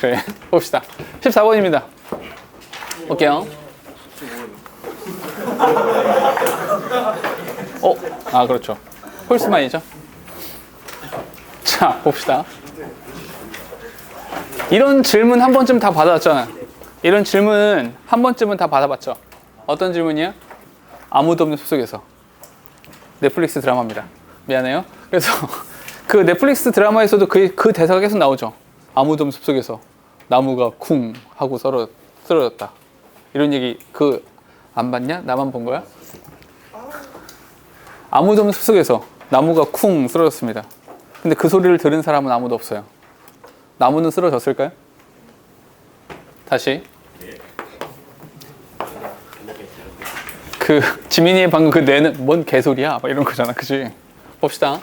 그래. 봅시다. 14번입니다. 볼게요. 그렇죠. 홀스만이죠. 자, 봅시다. 이런 질문 한 번쯤 다 받아봤잖아. 이런 질문 한 번쯤은 다 받아봤죠. 어떤 질문이야? 아무도 없는 숲속에서. 넷플릭스 드라마입니다. 미안해요. 그래서 그 넷플릭스 드라마에서도 그 대사가 계속 나오죠. 아무도 없는 숲속에서 나무가 쿵 하고 쓰러졌다. 이런 얘기 안 봤냐? 나만 본 거야? 아무도 없는 숲속에서 나무가 쿵 쓰러졌습니다. 근데 그 소리를 들은 사람은 아무도 없어요. 나무는 쓰러졌을까요? 다시. 지민이의 방금 뇌는 뭔 개소리야? 막 이런 거잖아. 그치? 봅시다.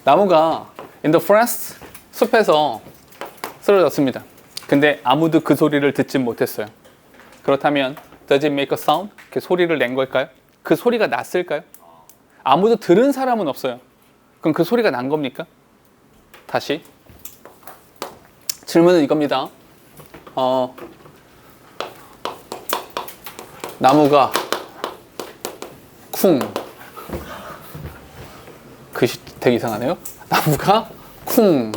나무가 in the forest, 숲에서 쓰러졌습니다. 근데 아무도 그 소리를 듣지 못했어요. 그렇다면 does it make a sound? 그 소리를 낸 걸까요? 그 소리가 났을까요? 아무도 들은 사람은 없어요. 그럼 그 소리가 난 겁니까? 다시. 질문은 이겁니다. 나무가 쿵. 글씨 되게 이상하네요. 나무가 쿵.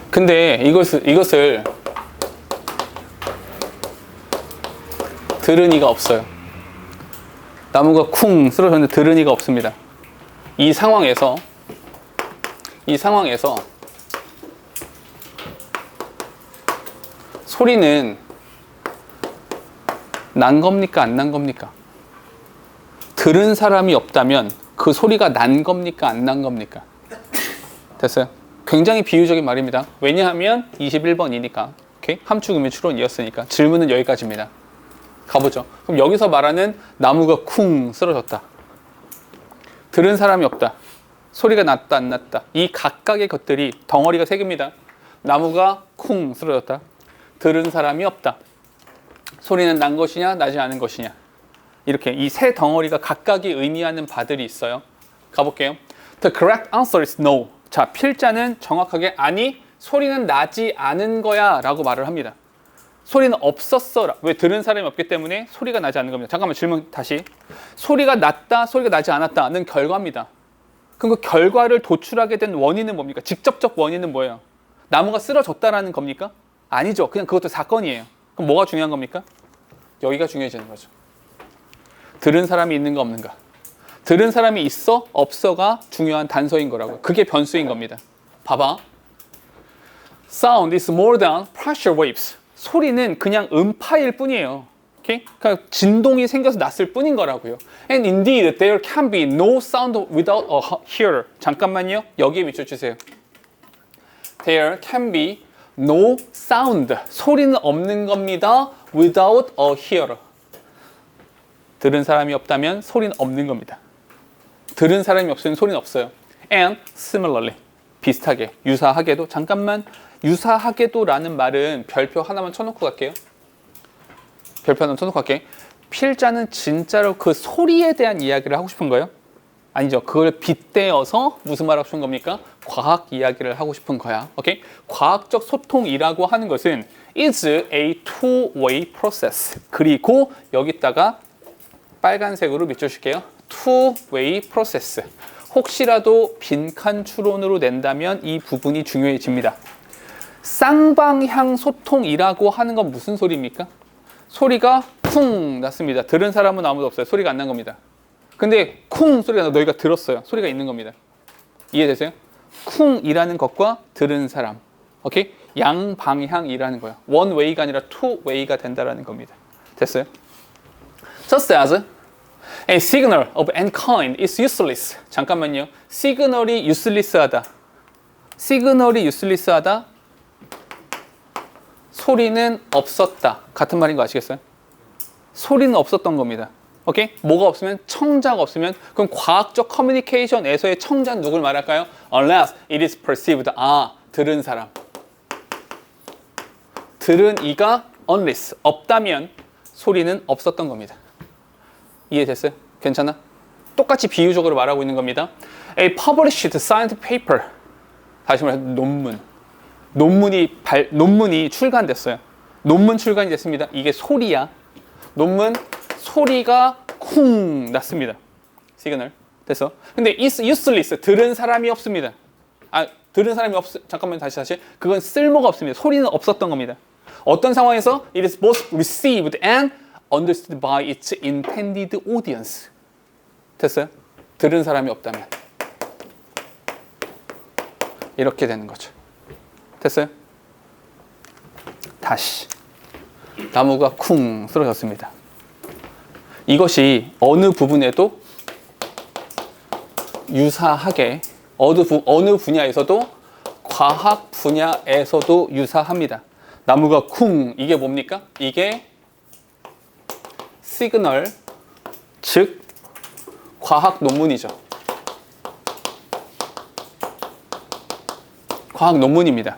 근데 이것을 들은 이가 없어요. 나무가 쿵 쓰러졌는데 들은 이가 없습니다. 이 상황에서 소리는 난 겁니까? 안 난 겁니까? 들은 사람이 없다면 그 소리가 난 겁니까? 안 난 겁니까? 됐어요? 굉장히 비유적인 말입니다. 왜냐하면 21번이니까. 오케이? 함축음의 추론이었으니까. 질문은 여기까지입니다. 가보죠. 그럼 여기서 말하는 나무가 쿵 쓰러졌다. 들은 사람이 없다. 소리가 났다 안 났다. 이 각각의 것들이 덩어리가 세 개입니다. 나무가 쿵 쓰러졌다. 들은 사람이 없다. 소리는 난 것이냐 나지 않은 것이냐. 이렇게 이 세 덩어리가 각각이 의미하는 바들이 있어요. 가볼게요. The correct answer is no. 자, 필자는 정확하게 아니, 소리는 나지 않은 거야 라고 말을 합니다. 소리는 없었어. 왜? 들은 사람이 없기 때문에 소리가 나지 않는 겁니다. 잠깐만 질문 다시. 소리가 났다, 소리가 나지 않았다는 결과입니다. 그럼 그 결과를 도출하게 된 원인은 뭡니까? 직접적 원인은 뭐예요? 나무가 쓰러졌다라는 겁니까? 아니죠. 그냥 그것도 사건이에요. 그럼 뭐가 중요한 겁니까? 여기가 중요해지는 거죠. 들은 사람이 있는가 없는가. 들은 사람이 있어 없어가 중요한 단서인 거라고요. 그게 변수인 겁니다. 봐봐. Sound is more than pressure waves. 소리는 그냥 음파일 뿐이에요. Okay? 그러니까 진동이 생겨서 났을 뿐인 거라고요. And indeed, there can be no sound without a hearer. 잠깐만요. 여기에 비춰주세요. There can be no sound. 소리는 없는 겁니다. Without a hearer. 들은 사람이 없다면 소리는 없는 겁니다. 들은 사람이 없으면 소리는 없어요. And similarly. 비슷하게, 유사하게도. 잠깐만. 유사하게도 라는 말은 별표 하나만 쳐놓고 갈게요. 별표 하나만 쳐놓고 갈게. 필자는 진짜로 그 소리에 대한 이야기를 하고 싶은 거예요? 아니죠. 그걸 빗대어서 무슨 말 하고 싶은 겁니까? 과학 이야기를 하고 싶은 거야. 오케이? 과학적 소통이라고 하는 것은 is a two-way process. 그리고 여기다가 빨간색으로 밑줄칠게요. two-way process. 혹시라도 빈칸 추론으로 낸다면 이 부분이 중요해집니다. 쌍방향 소통이라고 하는 건 무슨 소리입니까? 소리가 쿵 났습니다. 들은 사람은 아무도 없어요. 소리가 안 난 겁니다. 근데 쿵 소리가 나 너희가 들었어요. 소리가 있는 겁니다. 이해되세요? 쿵이라는 것과 들은 사람. 오케이? 양방향이라는 거예요. one way가 아니라 two way가 된다라는 겁니다. 됐어요? Just as a signal of any kind is useless. 잠깐만요. 시그널이 useless하다. 시그널이 useless하다. 소리는 없었다. 같은 말인 거 아시겠어요? 소리는 없었던 겁니다. 오케이? 뭐가 없으면 청자가 없으면 그럼 과학적 커뮤니케이션에서의 청자는 누굴 말할까요? Unless it is perceived. 들은 사람. 들은 이가 unless 없다면 소리는 없었던 겁니다. 이해됐어요? 괜찮아? 똑같이 비유적으로 말하고 있는 겁니다. A published scientific paper. 다시 말해서 논문이 출간됐어요. 논문 출간이 됐습니다. 이게 소리야. 논문 소리가 쿵 났습니다. 시그널. 됐어. 근데 is useless. 들은 사람이 없습니다. 잠깐만 다시. 그건 쓸모가 없습니다. 소리는 없었던 겁니다. 어떤 상황에서 it is both received and understood by its intended audience. 됐어요? 들은 사람이 없다면 이렇게 되는 거죠. 됐어요? 다시 나무가 쿵 쓰러졌습니다. 이것이 어느 부분에도 유사하게 어느 분야에서도 과학 분야에서도 유사합니다. 나무가 쿵 이게 뭡니까? 이게 시그널 즉 과학 논문이죠. 과학 논문입니다.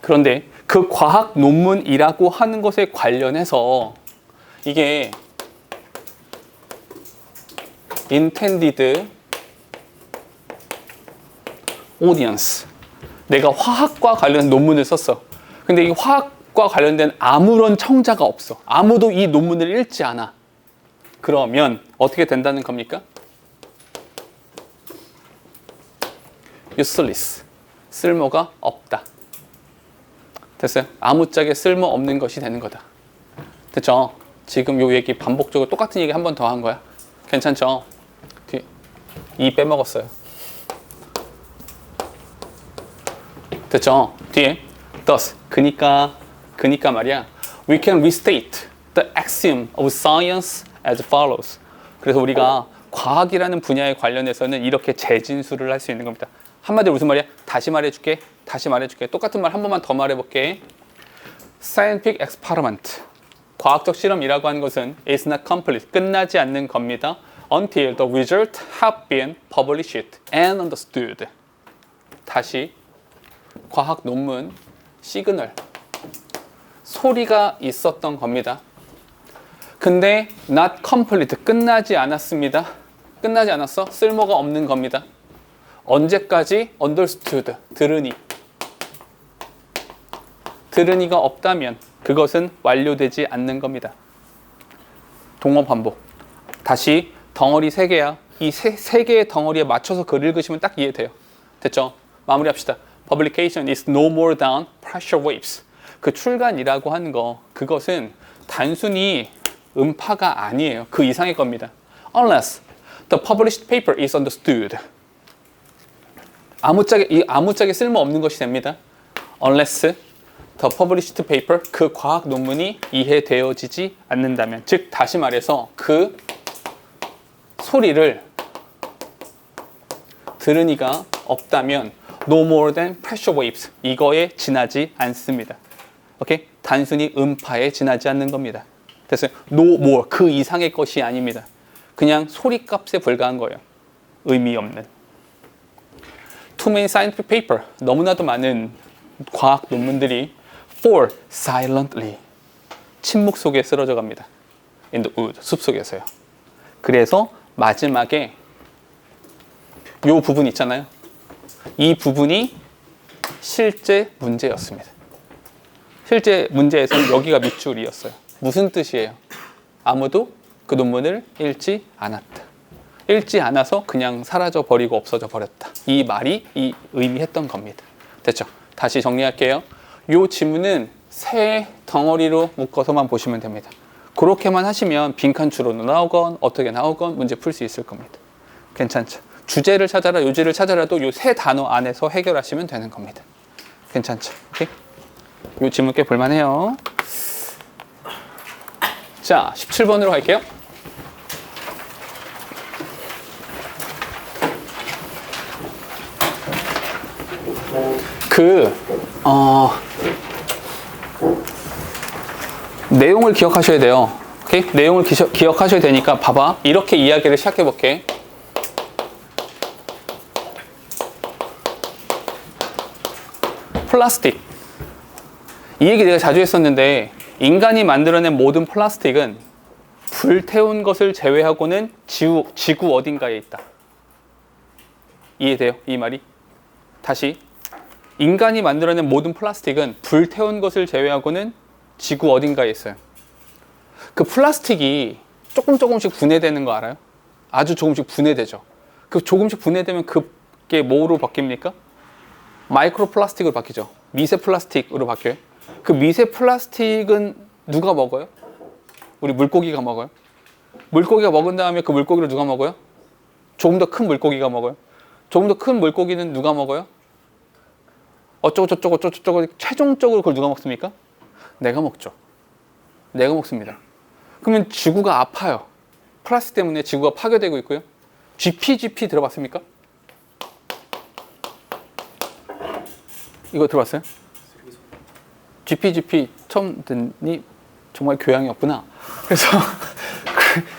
그런데 그 과학 논문이라고 하는 것에 관련해서 이게 intended audience. 내가 화학과 관련된 논문을 썼어. 근데 이 화학과 관련된 아무런 청자가 없어. 아무도 이 논문을 읽지 않아. 그러면 어떻게 된다는 겁니까? useless. 쓸모가 없다. 됐어요? 아무짝에 쓸모없는 것이 되는 거다. 됐죠? 지금 요 얘기 반복적으로 똑같은 얘기 한 번 더 한 거야. 괜찮죠? 이 빼먹었어요. 됐죠? 뒤에 thus, 그니까 말이야. We can restate the axiom of science as follows. 그래서 우리가 과학이라는 분야에 관련해서는 이렇게 재진술을 할 수 있는 겁니다. 한마디로 무슨 말이야? 다시 말해줄게. 똑같은 말 한 번만 더 말해볼게. Scientific experiment. 과학적 실험이라고 하는 것은 is not complete. 끝나지 않는 겁니다. Until the result have been published and understood. 다시 과학 논문, 시그널, 소리가 있었던 겁니다. 근데 not complete, 끝나지 않았습니다. 끝나지 않았어? 쓸모가 없는 겁니다. 언제까지? understood, 들으니가 없다면 그것은 완료되지 않는 겁니다. 동어 반복. 다시 덩어리 3개야. 이 세 개의 덩어리에 맞춰서 글을 읽으시면 딱 이해돼요. 됐죠? 마무리합시다. Publication is no more than pressure waves. 그 출간이라고 하는 거, 그것은 단순히 음파가 아니에요. 그 이상의 겁니다. Unless the published paper is understood. 아무짝에 쓸모없는 것이 됩니다. Unless the published paper, 그 과학 논문이 이해되어지지 않는다면. 즉, 다시 말해서 그 소리를 들으니가 없다면 no more than pressure waves. 이거에 지나지 않습니다. 오케이? 단순히 음파에 지나지 않는 겁니다. 됐어요? No more. 그 이상의 것이 아닙니다. 그냥 소리값에 불과한 거예요. 의미 없는. Too many scientific paper. 너무나도 많은 과학 논문들이 fall silently. 침묵 속에 쓰러져 갑니다. In the wood. 숲 속에서요. 그래서 마지막에 요 부분 있잖아요. 이 부분이 실제 문제였습니다. 실제 문제에서는 여기가 밑줄이었어요. 무슨 뜻이에요? 아무도 그 논문을 읽지 않았다. 읽지 않아서 그냥 사라져 버리고 없어져 버렸다. 이 말이 이 의미했던 겁니다. 됐죠? 다시 정리할게요. 이 지문은 세 덩어리로 묶어서만 보시면 됩니다. 그렇게만 하시면 빈칸추로 나오건 어떻게 나오건 문제 풀 수 있을 겁니다. 괜찮죠? 주제를 찾아라, 요지를 찾아라도 이 세 단어 안에서 해결하시면 되는 겁니다. 괜찮죠? 오케이? 이 지문 꽤 볼만해요. 자, 17번으로 갈게요. 내용을 기억하셔야 돼요. 오케이? 내용을 기억하셔야 되니까 봐봐. 이렇게 이야기를 시작해 볼게. 플라스틱. 이 얘기 내가 자주 했었는데 인간이 만들어낸 모든 플라스틱은 불태운 것을 제외하고는 지구 어딘가에 있다. 이해돼요? 이 말이? 다시 인간이 만들어낸 모든 플라스틱은 불태운 것을 제외하고는 지구 어딘가에 있어요. 그 플라스틱이 조금씩 분해되는 거 알아요? 아주 조금씩 분해되죠. 그 조금씩 분해되면 그게 뭐로 바뀝니까? 마이크로 플라스틱으로 바뀌죠. 미세 플라스틱으로 바뀌어요. 그 미세 플라스틱은 누가 먹어요? 우리 물고기가 먹어요. 물고기가 먹은 다음에 그 물고기를 누가 먹어요? 조금 더 큰 물고기가 먹어요. 조금 더 큰 물고기는 누가 먹어요? 어쩌고 최종적으로 그걸 누가 먹습니까? 내가 먹죠. 내가 먹습니다. 그러면 지구가 아파요. 플라스틱 때문에 지구가 파괴되고 있고요. GPGP 들어봤습니까? 이거 들어봤어요? GPGP 처음 듣니 정말 교양이 없구나. 그래서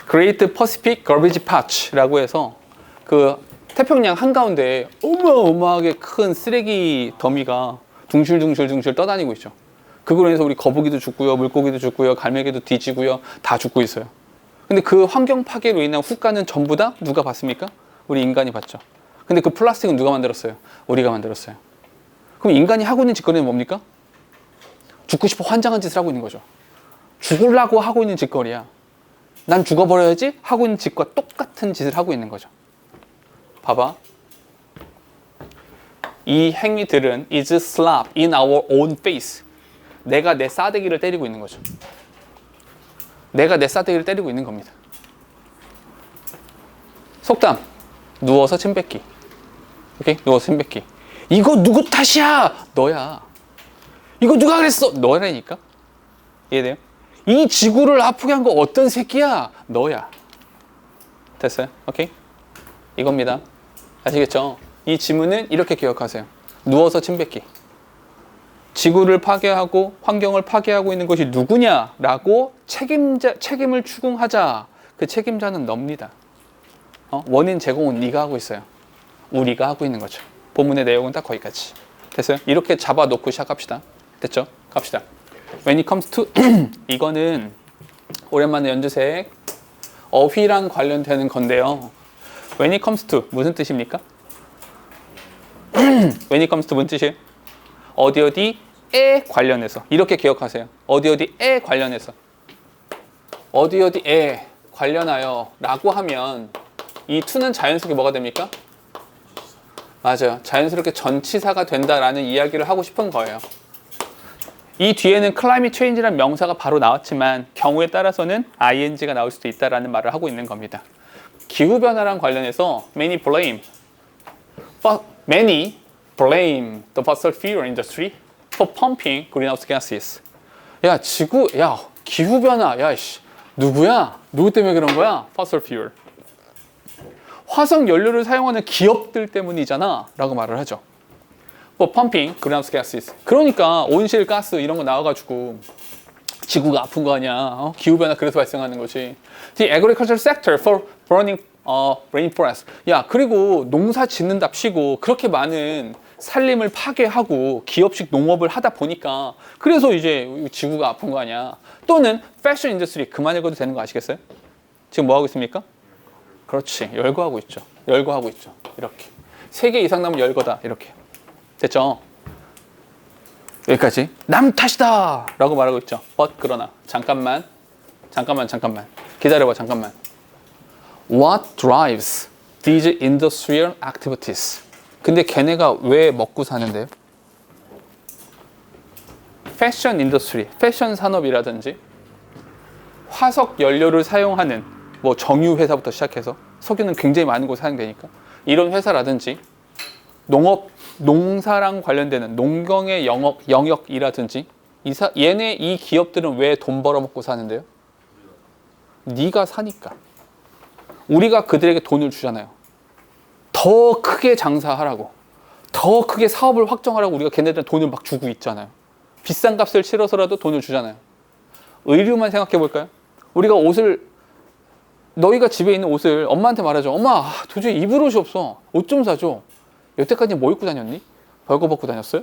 Great Pacific Garbage Patch라고 해서 그 태평양 한가운데 어마어마하게 큰 쓰레기 더미가 둥실둥실 떠다니고 있죠. 그걸로 인해서 우리 거북이도 죽고요, 물고기도 죽고요, 갈매기도 뒤지고요, 다 죽고 있어요. 근데 그 환경 파괴로 인한 후과는 전부 다 누가 받습니까? 우리 인간이 받죠. 근데 그 플라스틱은 누가 만들었어요? 우리가 만들었어요. 그럼 인간이 하고 있는 짓거리는 뭡니까? 죽고 싶어 환장한 짓을 하고 있는 거죠. 죽으려고 하고 있는 짓거리야. 난 죽어버려야지 하고 있는 짓과 똑같은 짓을 하고 있는 거죠. 봐봐. 이 행위들은 is slap in our own face. 내가 내 싸대기를 때리고 있는 거죠. 내가 내 싸대기를 때리고 있는 겁니다. 속담. 누워서 침 뱉기. 오케이? 누워서 침 뱉기. 이거 누구 탓이야? 너야. 이거 누가 그랬어? 너라니까. 이해돼요? 이 지구를 아프게 한 거 어떤 새끼야? 너야. 됐어요? 오케이? 이겁니다. 아시겠죠? 이 지문은 이렇게 기억하세요. 누워서 침 뱉기. 지구를 파괴하고 환경을 파괴하고 있는 것이 누구냐라고 책임을 추궁하자. 그 책임자는 멉니다. 원인 제공은 네가 하고 있어요. 우리가 하고 있는 거죠. 본문의 내용은 딱 거기까지. 됐어요? 이렇게 잡아놓고 시작합시다. 됐죠? 갑시다. When it comes to 이거는 오랜만에 연주색 어휘랑 관련되는 건데요. When it comes to 무슨 뜻입니까? When it comes to 무슨 뜻이에요? 어디에 관련해서 이렇게 기억하세요. 어디에 관련해서 어디에 관련하여 라고 하면 이 to는 자연스럽게 뭐가 됩니까? 맞아요. 자연스럽게 전치사가 된다라는 이야기를 하고 싶은 거예요. 이 뒤에는 climate change라는 명사가 바로 나왔지만 경우에 따라서는 ing가 나올 수도 있다라는 말을 하고 있는 겁니다. 기후변화랑 관련해서 many blame the fossil fuel industry for pumping greenhouse gases. 야, 기후변화, 누구야? 누구 때문에 그런 거야? fossil fuel. 화석 연료를 사용하는 기업들 때문이잖아 라고 말을 하죠. for pumping greenhouse gases. 그러니까 온실 가스 이런 거 나와가지고 지구가 아픈 거 아니야. 기후변화 그래서 발생하는 거지. The agricultural sector for burning rainforest. 야, 그리고 농사 짓는답시고 그렇게 많은 산림을 파괴하고 기업식 농업을 하다 보니까 그래서 이제 지구가 아픈 거 아니야. 또는 패션 인더스트리. 그만 읽어도 되는 거 아시겠어요? 지금 뭐 하고 있습니까? 그렇지. 열거하고 있죠. 이렇게. 3개 이상 나면 열거다. 이렇게. 됐죠? 여기까지. 남 탓이다! 라고 말하고 있죠. but 그러나. 잠깐만. 기다려봐, 잠깐만. What drives these industrial activities? 근데 걔네가 왜 먹고 사는데요? 패션 인더스트리, 패션 산업이라든지 화석 연료를 사용하는 뭐 정유 회사부터 시작해서 석유는 굉장히 많은 곳에 사용되니까 이런 회사라든지 농사랑 관련되는 농경의 영역이라든지 얘네 이 기업들은 왜 돈 벌어먹고 사는데요? 네가 사니까. 우리가 그들에게 돈을 주잖아요. 더 크게 장사하라고, 더 크게 사업을 확정하라고 우리가 걔네들은 돈을 막 주고 있잖아요. 비싼 값을 치러서라도 돈을 주잖아요. 의류만 생각해 볼까요? 우리가 너희가 집에 있는 옷을 엄마한테 말하죠. 엄마, 도저히 입을 옷이 없어. 옷 좀 사줘. 여태까지 뭐 입고 다녔니? 벌거벗고 다녔어요?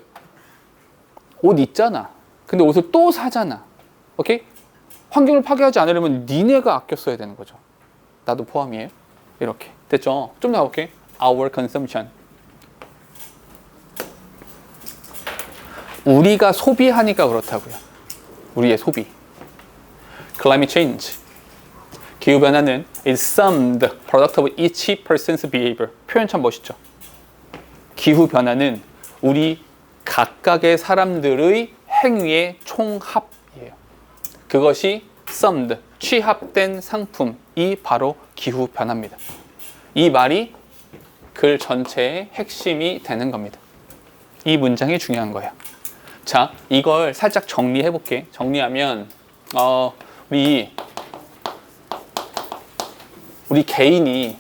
옷 있잖아. 근데 옷을 또 사잖아. 오케이? 환경을 파괴하지 않으려면 니네가 아껴 써야 되는 거죠. 나도 포함이에요. 이렇게. 됐죠? 좀 더 가볼게. Our consumption. 우리가 소비하니까 그렇다고요. 우리의 소비. Climate change. 기후변화는 is summed product of each person's behavior. 표현 참 멋있죠. 기후변화는 우리 각각의 사람들의 행위의 총합이에요. 그것이 summed, 취합된 상품이 바로 기후변화입니다. 이 말이 글 전체의 핵심이 되는 겁니다. 이 문장이 중요한 거예요. 자, 이걸 살짝 정리해 볼게. 정리하면 우리 개인이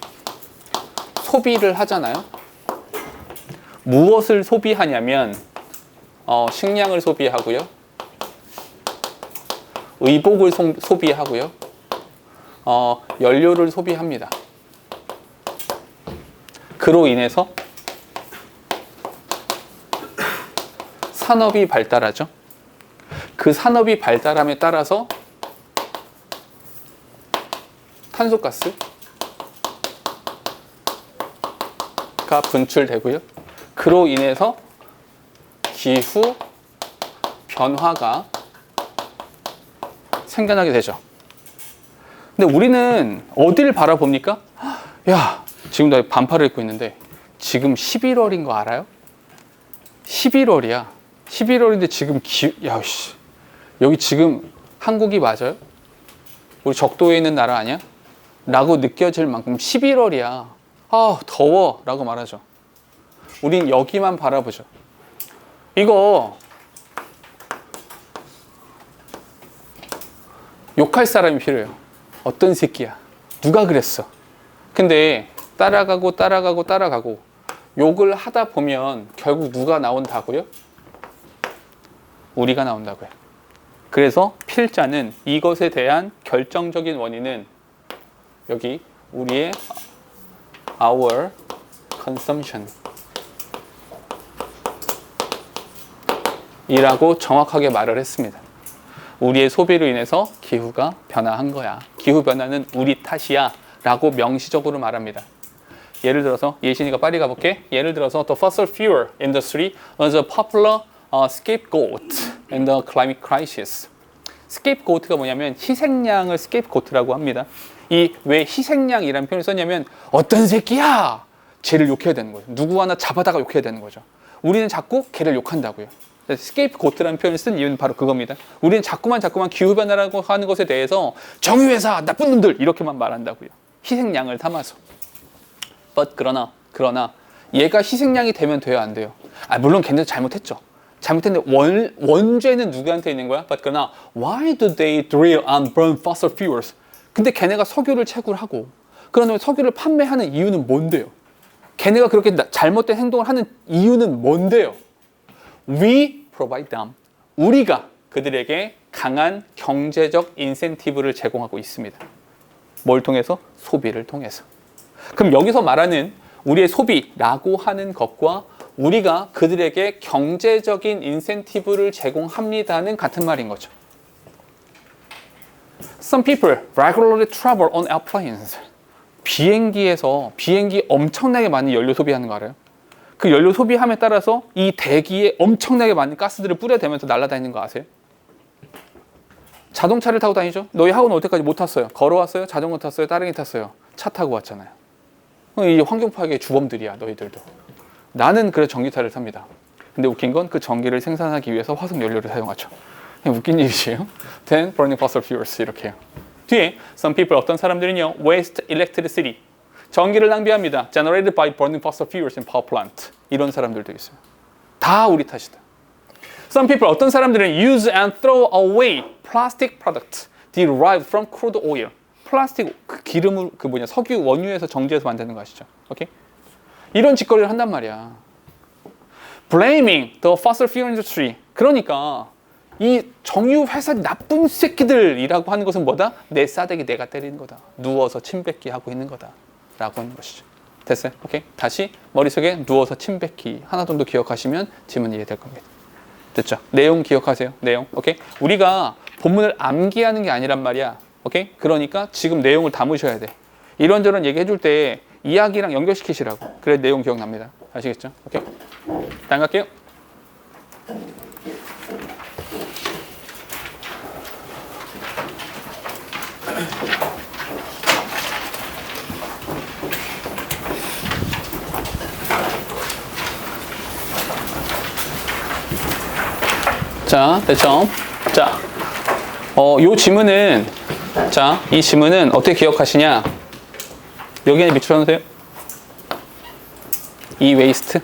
소비를 하잖아요. 무엇을 소비하냐면 식량을 소비하고요, 의복을 소비하고요, 연료를 소비합니다. 그로 인해서 산업이 발달하죠. 그 산업이 발달함에 따라서 탄소가스가 분출되고요. 그로 인해서 기후 변화가 생겨나게 되죠. 근데 우리는 어디를 바라봅니까? 야, 지금 나 반팔을 입고 있는데 지금 11월인 거 알아요? 11월이야. 11월인데 지금 여기 지금 한국이 맞아요? 우리 적도에 있는 나라 아니야? 라고 느껴질 만큼 11월이야. 아, 더워 라고 말하죠. 우린 여기만 바라보죠. 이거 욕할 사람이 필요해요. 어떤 새끼야, 누가 그랬어. 근데 따라가고 욕을 하다 보면 결국 누가 나온다고요? 우리가 나온다고요. 그래서 필자는 이것에 대한 결정적인 원인은 여기 우리의 our consumption 이라고 정확하게 말을 했습니다. 우리의 소비로 인해서 기후가 변화한 거야. 기후변화는 우리 탓이야 라고 명시적으로 말합니다. 예를 들어서 예신이가 빨리 가볼게. 예를 들어서 the fossil fuel industry was a popular scapegoat in the climate crisis. scapegoat가 뭐냐면 희생양을 scapegoat라고 합니다. 이 왜 희생양이라는 표현을 썼냐면 어떤 새끼야! 쟤를 욕해야 되는 거죠. 누구 하나 잡아다가 욕해야 되는 거죠. 우리는 자꾸 걔를 욕한다고요. 스케이프고트라는 표현을 쓴 이유는 바로 그겁니다. 우리는 자꾸만 기후변화라고 하는 것에 대해서 정유회사, 나쁜 놈들 이렇게만 말한다고요. 희생양을 삼아서. But 그러나 얘가 희생양이 되면 돼요, 안 돼요? 물론 걔네도 잘못했죠. 잘못했는데 원죄는 누구한테 있는 거야? But 그러나 why do they drill and burn fossil fuels? 근데 걔네가 석유를 채굴 하고 그러면 석유를 판매하는 이유는 뭔데요? 걔네가 그렇게 잘못된 행동을 하는 이유는 뭔데요? We provide them. 우리가 그들에게 강한 경제적 인센티브를 제공하고 있습니다. 뭘 통해서? 소비를 통해서. 그럼 여기서 말하는 우리의 소비라고 하는 것과 우리가 그들에게 경제적인 인센티브를 제공합니다는 같은 말인 거죠. Some people regularly travel on airplanes. 비행기 엄청나게 많은 연료 소비하는 거 알아요? 그 연료 소비함에 따라서 이 대기에 엄청나게 많은 가스들을 뿌려대면서 날아다니는 거 아세요? 자동차를 타고 다니죠? 너희 학원 어디까지 못 탔어요? 걸어왔어요? 자전거 탔어요? 따릉이 탔어요? 차 타고 왔잖아요. 이 환경 파괴의 주범들이야, 너희들도. 나는 그래서 전기차를 탑니다. 근데 웃긴 건 그 전기를 생산하기 위해서 화석 연료를 사용하죠. 웃긴 일이에요. Then burning fossil fuels 이렇게 해요. 뒤에 some people 어떤 사람들은요 waste electricity 전기를 낭비합니다. generated by burning fossil fuels in power plant 이런 사람들도 있어요. 다 우리 탓이다. Some people 어떤 사람들은 use and throw away plastic product derived from crude oil 플라스틱 기름을 석유 원유에서 정제해서 만드는 거 아시죠? 오케이? 이런 짓거리를 한단 말이야. Blaming the fossil fuel industry 그러니까 이 정유 회사 나쁜 새끼들이라고 하는 것은 뭐다? 내 싸대기 내가 때리는 거다. 누워서 침뱉기 하고 있는 거다. 라고 하는 것이죠. 됐어요? 오케이. 다시 머릿속에 누워서 침뱉기 하나 정도 기억하시면 질문 이해될 겁니다. 됐죠? 내용 기억하세요. 내용. 오케이. 우리가 본문을 암기하는 게 아니란 말이야. 오케이. 그러니까 지금 내용을 담으셔야 돼. 이런저런 얘기 해줄 때 이야기랑 연결시키시라고. 그래 내용 기억납니다. 아시겠죠? 오케이. 다음 갈게요. 자, 됐죠? 자, 요 지문은, 자, 이 지문은 어떻게 기억하시냐? 여기에 밑줄쳐놓으세요. 이 웨이스트.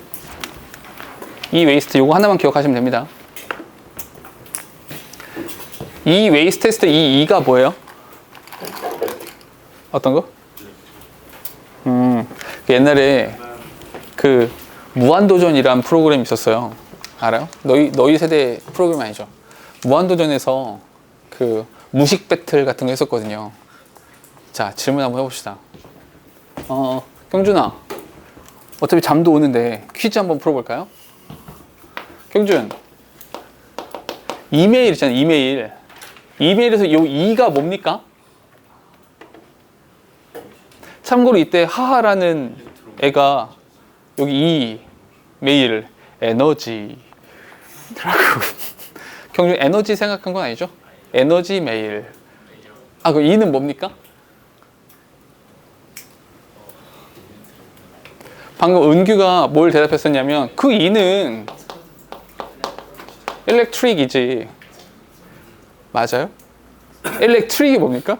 이 웨이스트 요거 하나만 기억하시면 됩니다. 이 웨이스트 했을 때 이 2가 뭐예요? 어떤 거? 옛날에 그 무한도전이란 프로그램이 있었어요. 알아요? 너희 세대 프로그램 아니죠? 무한도전에서 그 무식 배틀 같은 거 했었거든요. 자, 질문 한번 해봅시다. 경준아, 어차피 잠도 오는데 퀴즈 한번 풀어볼까요? 경준, 이메일 있잖아, 이메일. 이메일에서 요 2가 뭡니까? 참고로 이때 하하라는 애가 여기 이 메일 에너지 라고 경준 에너지 생각한 건 아니죠? 에너지 메일. 그 2는 뭡니까? 방금 은규가 뭘 대답했었냐면 그 2는 일렉트릭이지. 맞아요? 일렉트릭이 뭡니까?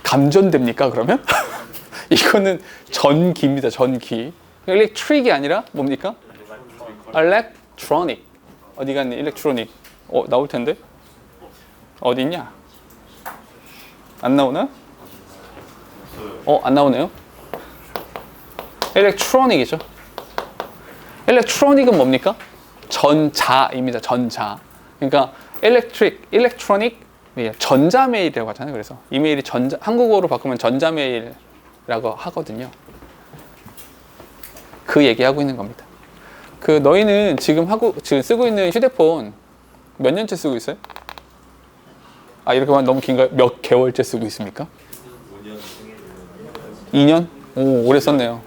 감전됩니까 그러면? 이거는 전기입니다. 전기. 일렉트릭이 아니라 뭡니까? 일렉트로닉. 어디 갔니? 일렉트로닉. 나올 텐데. 어디 있냐? 안 나오나? 안 나오네요. 일렉트로닉이죠. 일렉트로닉은 뭡니까? 전자입니다. 전자. 그러니까 일렉트로닉 전자메일이라고 하잖아요. 그래서 이메일이 한국어로 바꾸면 전자메일이라고 하거든요. 그 얘기하고 있는 겁니다. 그 너희는 지금 쓰고 있는 휴대폰 몇 년째 쓰고 있어요? 이렇게 말하면 너무 긴가요? 몇 개월째 쓰고 있습니까? 2년? 오, 오래 썼네요.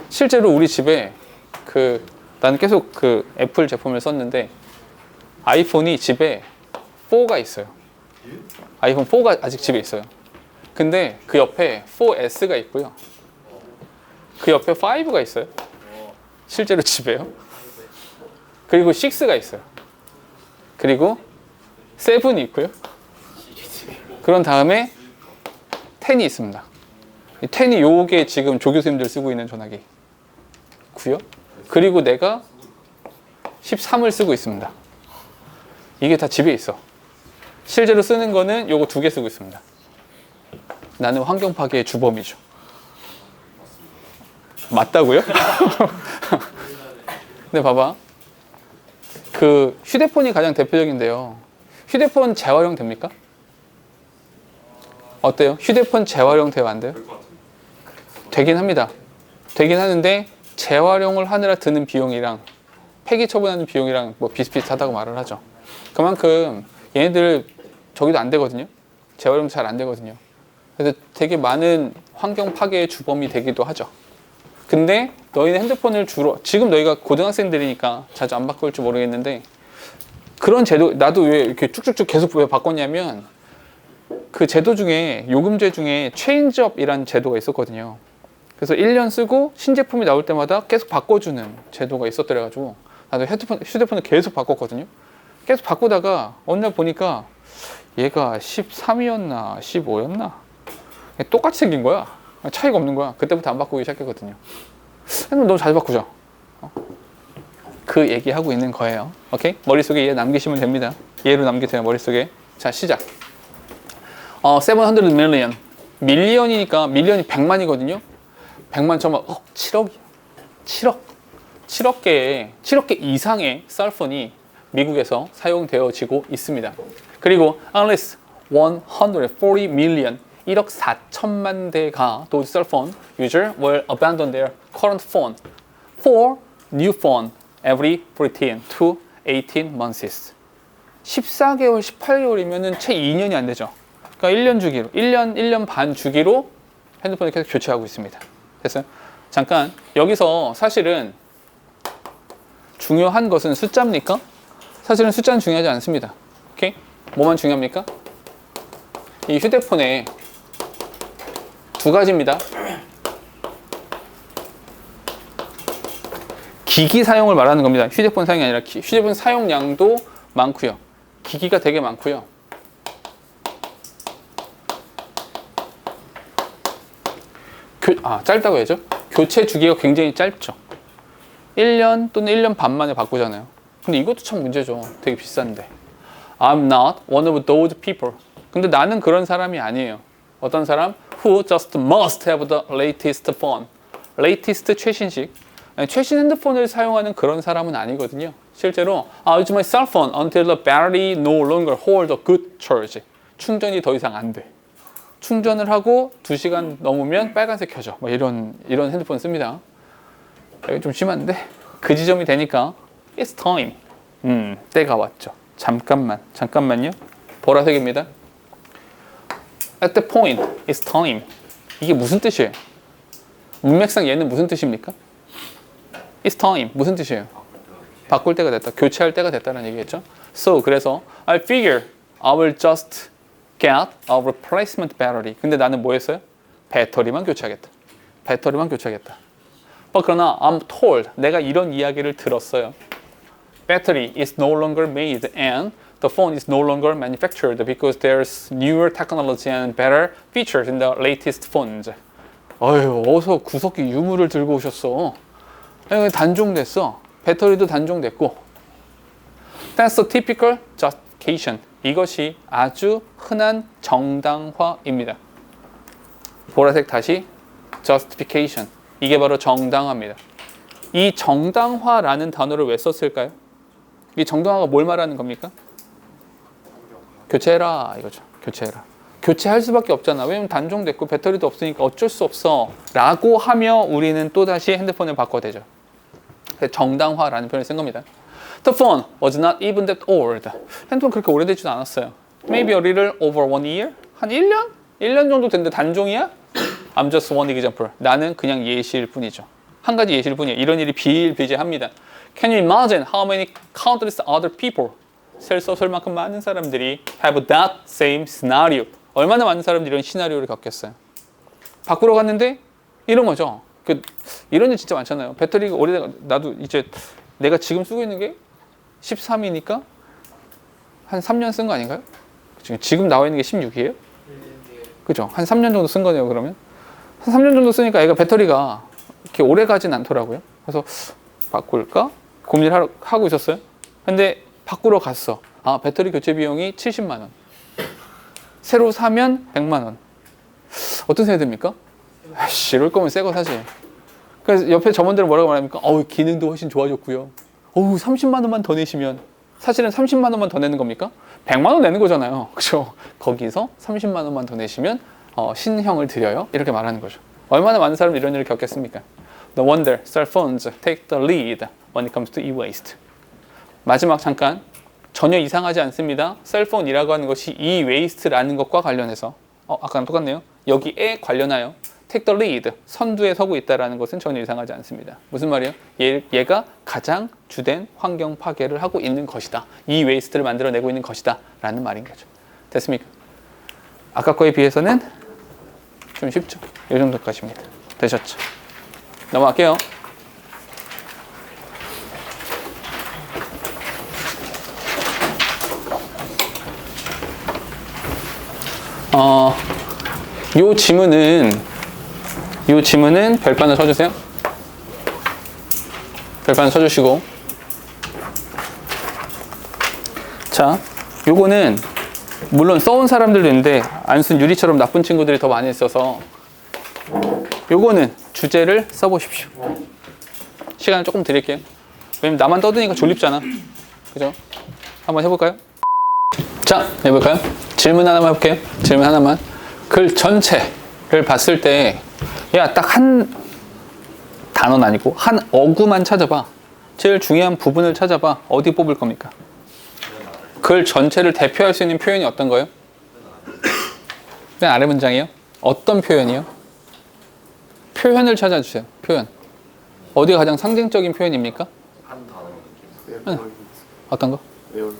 실제로 우리 집에 나는 계속 애플 제품을 썼는데 아이폰이 집에 4가 있어요. 아이폰 4가 아직 집에 있어요. 근데 그 옆에 4S가 있고요. 그 옆에 5가 있어요. 실제로 집에요. 그리고 6가 있어요. 그리고 7이 있고요. 그런 다음에 10이 있습니다. 10이 요게 지금 조교수님들 쓰고 있는 전화기 고요. 그리고 내가 13을 쓰고 있습니다. 이게 다 집에 있어. 실제로 쓰는 거는 요거 2개 쓰고 있습니다. 나는 환경 파괴의 주범이죠. 맞다고요? 근데 봐봐. 휴대폰이 가장 대표적인데요. 휴대폰 재활용 됩니까? 어때요? 휴대폰 재활용 돼요? 안 돼요? 되긴 합니다. 되긴 하는데 재활용을 하느라 드는 비용이랑 폐기 처분하는 비용이랑 비슷비슷하다고 말을 하죠. 그만큼 얘네들 저기도 안 되거든요. 재활용 잘 안 되거든요. 그래서 되게 많은 환경 파괴의 주범이 되기도 하죠. 근데 너희는 핸드폰을 지금 너희가 고등학생들이니까 자주 안 바꿀지 모르겠는데 그런 제도, 나도 왜 이렇게 쭉쭉쭉 계속 왜 바꿨냐면 그 제도 중에 요금제 중에 체인지업이라는 제도가 있었거든요. 그래서 1년 쓰고 신제품이 나올 때마다 계속 바꿔주는 제도가 있었더래가지고 나도 휴대폰을 계속 바꿨거든요. 계속 바꾸다가 어느 날 보니까 얘가 13이었나 15였나 똑같이 생긴 거야. 차이가 없는 거야. 그때부터 안 바꾸기 시작했거든요. 핸드폰 너무 자주 바꾸죠. 그 얘기하고 있는 거예요. 오케이? 머릿속에 얘 남기시면 됩니다. 얘로 남기세요. 머릿속에. 자, 시작. 700 million. 밀리언이니까 밀리언이 100만이거든요. 100만 쳐면 7억이야. 7억 개 이상의 셀폰이 미국에서 사용되어지고 있습니다. 그리고 unless 140 million 1억 4천만 대가 those cell phone user will abandon their current phone for new phone every 14 to 18 months. 14개월, 18개월이면은 채 2년이 안 되죠. 그러니까 1년 주기로, 1년 반 주기로 핸드폰을 계속 교체하고 있습니다. 됐어요? 잠깐, 여기서 사실은 중요한 것은 숫자입니까? 사실은 숫자는 중요하지 않습니다. 오케이? 뭐만 중요합니까? 이 휴대폰에 두 가지입니다. 기기 사용을 말하는 겁니다. 휴대폰 사용이 아니라 휴대폰 사용량도 많고요. 기기가 되게 많고요. 짧다고 해야죠. 교체 주기가 굉장히 짧죠. 1년 또는 1년 반 만에 바꾸잖아요. 근데 이것도 참 문제죠. 되게 비싼데. I'm not one of those people. 근데 나는 그런 사람이 아니에요. 어떤 사람? Who just must have the latest phone. latest 최신식. 최신 핸드폰을 사용하는 그런 사람은 아니거든요. 실제로 I use my cell phone until the battery no longer hold a good charge. 충전이 더 이상 안 돼. 충전을 하고 2시간 넘으면 빨간색 켜져. 뭐 이런 핸드폰 씁니다. 여기 좀 심한데 그 지점이 되니까 It's time. 때가 왔죠. 잠깐만요. 보라색입니다. At the point, it's time. 이게 무슨 뜻이에요? 문맥상 얘는 무슨 뜻입니까? It's time. 무슨 뜻이에요? 바꿀 때가 됐다. 교체할 때가 됐다는 얘기겠죠? So, 그래서 I figure I will just get a replacement battery. 근데 나는 뭐 했어요? 배터리만 교체하겠다. 그러나 I'm told. 내가 이런 이야기를 들었어요. Battery is no longer made and the phone is no longer manufactured because there's newer technology and better features in the latest phones. 어휴, 어서 구석기 유물을 들고 오셨어. 단종됐어. 배터리도 단종됐고. That's a typical justification. 이것이 아주 흔한 정당화입니다. 보라색 다시 justification. 이게 바로 정당화입니다. 이 정당화라는 단어를 왜 썼을까요? 이 정당화가 뭘 말하는 겁니까? 교체해라 이거죠. 교체할 수밖에 없잖아. 왜냐면 단종됐고 배터리도 없으니까 어쩔 수 없어 라고 하며 우리는 또다시 핸드폰을 바꿔야 되죠. 정당화라는 표현을 쓴 겁니다. The phone was not even that old. 핸드폰 그렇게 오래되지도 않았어요. Maybe a little over 1 year? 한 1년? 1년 정도 됐는데 단종이야? I'm just one example. 나는 그냥 예시일 뿐이죠. 한 가지 예시일 뿐이에요. 이런 일이 비일비재합니다. Can you imagine how many countless other people, 셀 수 없을 만큼 많은 사람들이 have that same scenario. 얼마나 많은 사람들이 이런 시나리오를 겪겠어요. 바꾸러 갔는데 이런 거죠. 이런 일 진짜 많잖아요. 배터리가 오래돼가 나도 이제 내가 지금 쓰고 있는 게 13이니까 한 3년 쓴 거 아닌가요? 지금 나와 있는 게 16이에요? 그죠? 한 3년 정도 쓴 거네요, 그러면. 한 3년 정도 쓰니까 애가 배터리가 이렇게 오래 가진 않더라고요. 그래서 바꿀까? 고민을 하고 있었어요. 근데 바꾸러 갔어. 배터리 교체 비용이 70만 원. 새로 사면 100만 원. 어떤 생각이 듭니까? 이럴 거면 새 거 사지. 그래서 옆에 점원들은 뭐라고 말합니까? 기능도 훨씬 좋아졌고요. 30만 원만 더 내시면, 사실은 30만 원만 더 내는 겁니까? 100만 원 내는 거잖아요. 그죠? 거기서 30만 원만 더 내시면 신형을 드려요. 이렇게 말하는 거죠. 얼마나 많은 사람이 이런 일을 겪겠습니까? No wonder cell phones take the lead when it comes to e-waste. 마지막 잠깐, 전혀 이상하지 않습니다. 셀폰이라고 하는 것이 e-waste라는 것과 관련해서 아까랑 똑같네요. 여기에 관련하여 take the lead, 선두에 서고 있다는 것은 전혀 이상하지 않습니다. 무슨 말이에요? 얘가 가장 주된 환경 파괴를 하고 있는 것이다. e-waste를 만들어내고 있는 것이다 라는 말인 거죠. 됐습니까? 아까 거에 비해서는 좀 쉽죠? 이 정도까지입니다. 되셨죠? 넘어갈게요. 요 지문은 별판을 쳐주세요. 별판을 쳐주시고. 자, 요거는 물론 써온 사람들도 있는데 안 쓴 유리처럼 나쁜 친구들이 더 많이 있어서 요거는 주제를 써보십시오. 시간을 조금 드릴게요. 왜냐면 나만 떠드니까 졸립잖아. 그죠? 한번 해볼까요? 자, 해볼까요? 질문 하나만 해볼게요. 질문 하나만. 글 전체를 봤을 때, 야, 딱 한 단어는 아니고 한 어구만 찾아봐. 제일 중요한 부분을 찾아봐. 어디 뽑을 겁니까? 글 전체를 대표할 수 있는 표현이 어떤 거예요? 그냥 아래 문장이에요? 어떤 표현이요? 표현을 찾아주세요. 표현. 어디가 가장 상징적인 표현입니까? 한 단어 느낌. 어떤 거? 웨어링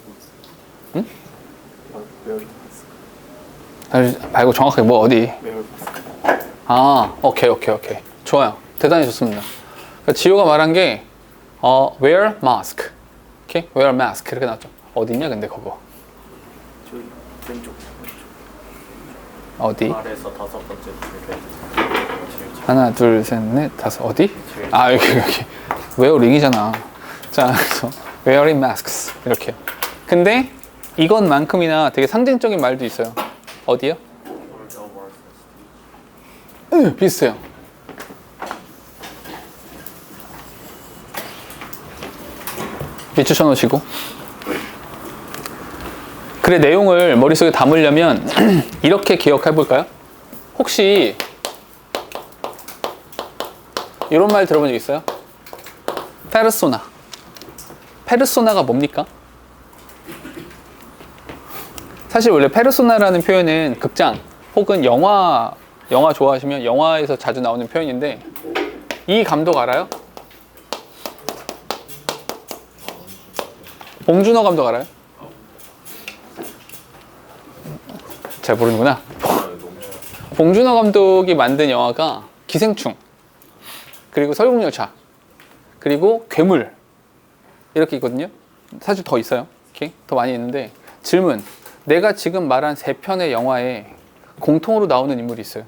응? 웨어링 말고 정확하게 뭐 어디? 웨어링 아, 오케이. 좋아요. 대단히 좋습니다. 그러니까 지호가 말한 게 wear mask. 오케이? wear mask 이렇게 나왔죠. 어디 있냐 근데 그거? 저기 왼쪽 어디? 아래에서 5번째 줄에 하나, 둘, 셋, 넷, 다섯. 어디? 아, 여기. wearing이잖아. 자, 그래서 wearing masks 이렇게요. 근데 이것만큼이나 되게 상징적인 말도 있어요. 어디요? 응, 비슷해요. 비추쳐 놓으시고. 글의 내용을 머릿속에 담으려면 이렇게 기억해 볼까요? 혹시 이런 말 들어본 적 있어요? 페르소나. 페르소나가 뭡니까? 사실 원래 페르소나라는 표현은 극장 혹은 영화 좋아하시면 영화에서 자주 나오는 표현인데, 이 감독 알아요? 봉준호 감독 알아요? 잘 모르는구나. 봉준호 감독이 만든 영화가 기생충, 그리고 설국열차, 그리고 괴물 이렇게 있거든요. 사실 더 있어요. 이렇게 더 많이 있는데, 질문. 내가 지금 말한 3편의 영화에 공통으로 나오는 인물이 있어요.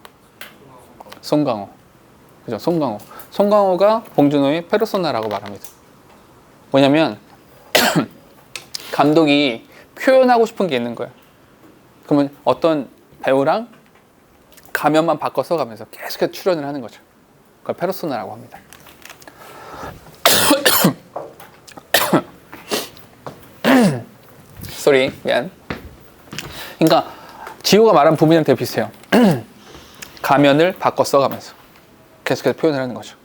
송강호. 그죠? 송강호. 송강호가 봉준호의 페르소나라고 말합니다. 뭐냐면 감독이 표현하고 싶은 게 있는 거예요. 그러면 어떤 배우랑 가면만 바꿔 써가면서 계속해서 출연을 하는 거죠. 그걸 페르소나라고 합니다. 쏘리, 미안. 그러니까 지호가 말한 부분이랑 되게 비슷해요. 가면을 바꿔 써가면서 계속해서 표현을 하는 거죠.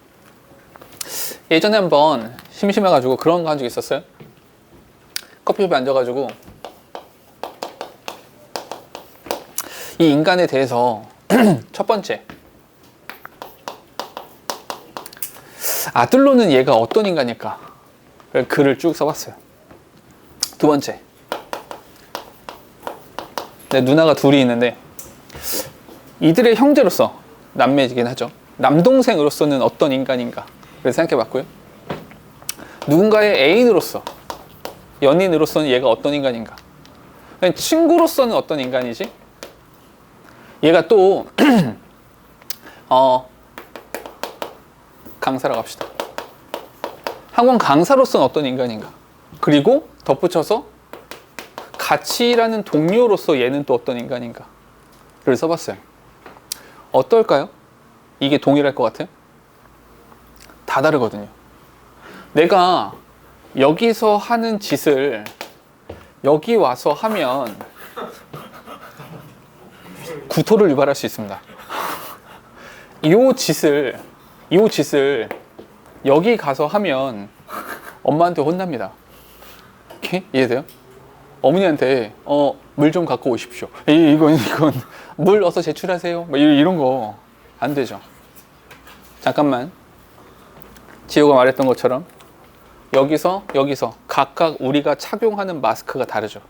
예전에 한번 심심해가지고 그런 거 한 적 있었어요. 커피숍에 앉아가지고 이 인간에 대해서 첫 번째, 아들로는 얘가 어떤 인간일까? 글을 쭉 써봤어요. 두 번째, 내 누나가 둘이 있는데 이들의 형제로서, 남매이긴 하죠, 남동생으로서는 어떤 인간인가? 그래서 생각해봤고요. 누군가의 애인으로서, 연인으로서는 얘가 어떤 인간인가? 친구로서는 어떤 인간이지? 얘가 또 강사라고 합시다. 학원 강사로서는 어떤 인간인가? 그리고 덧붙여서 같이 일하는 동료로서 얘는 또 어떤 인간인가? 를 써봤어요. 어떨까요? 이게 동일할 것 같아요? 다 다르거든요. 내가 여기서 하는 짓을 여기 와서 하면 구토를 유발할 수 있습니다. 이 짓을 여기 가서 하면 엄마한테 혼납니다. 오케이? 이해돼요? 어머니한테 물 좀 갖고 오십시오. 이건 물 어서 제출하세요. 뭐 이런 거 안 되죠. 잠깐만. 지호가 말했던 것처럼 여기서 각각 우리가 착용하는 마스크가 다르죠.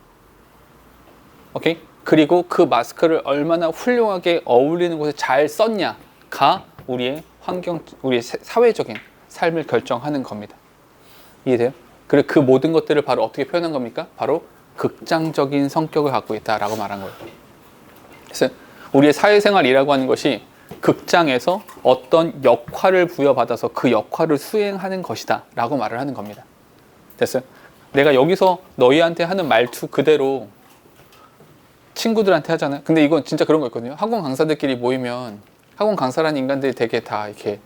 오케이? 그리고 그 마스크를 얼마나 훌륭하게 어울리는 곳에 잘 썼냐가 우리의 우리의 사회적인 삶을 결정하는 겁니다. 이해돼요? 그리고 그 모든 것들을 바로 어떻게 표현한 겁니까? 바로 극장적인 성격을 갖고 있다라고 말한 거예요. 그래서 우리의 사회생활이라고 하는 것이 극장에서 어떤 역할을 부여받아서 그 역할을 수행하는 것이다 라고 말을 하는 겁니다. 됐어요? 내가 여기서 너희한테 하는 말투 그대로 친구들한테 하잖아요. 근데 이건 진짜 그런 거 있거든요. 학원 강사들끼리 모이면 학원 강사라는 인간들이 되게 다 이렇게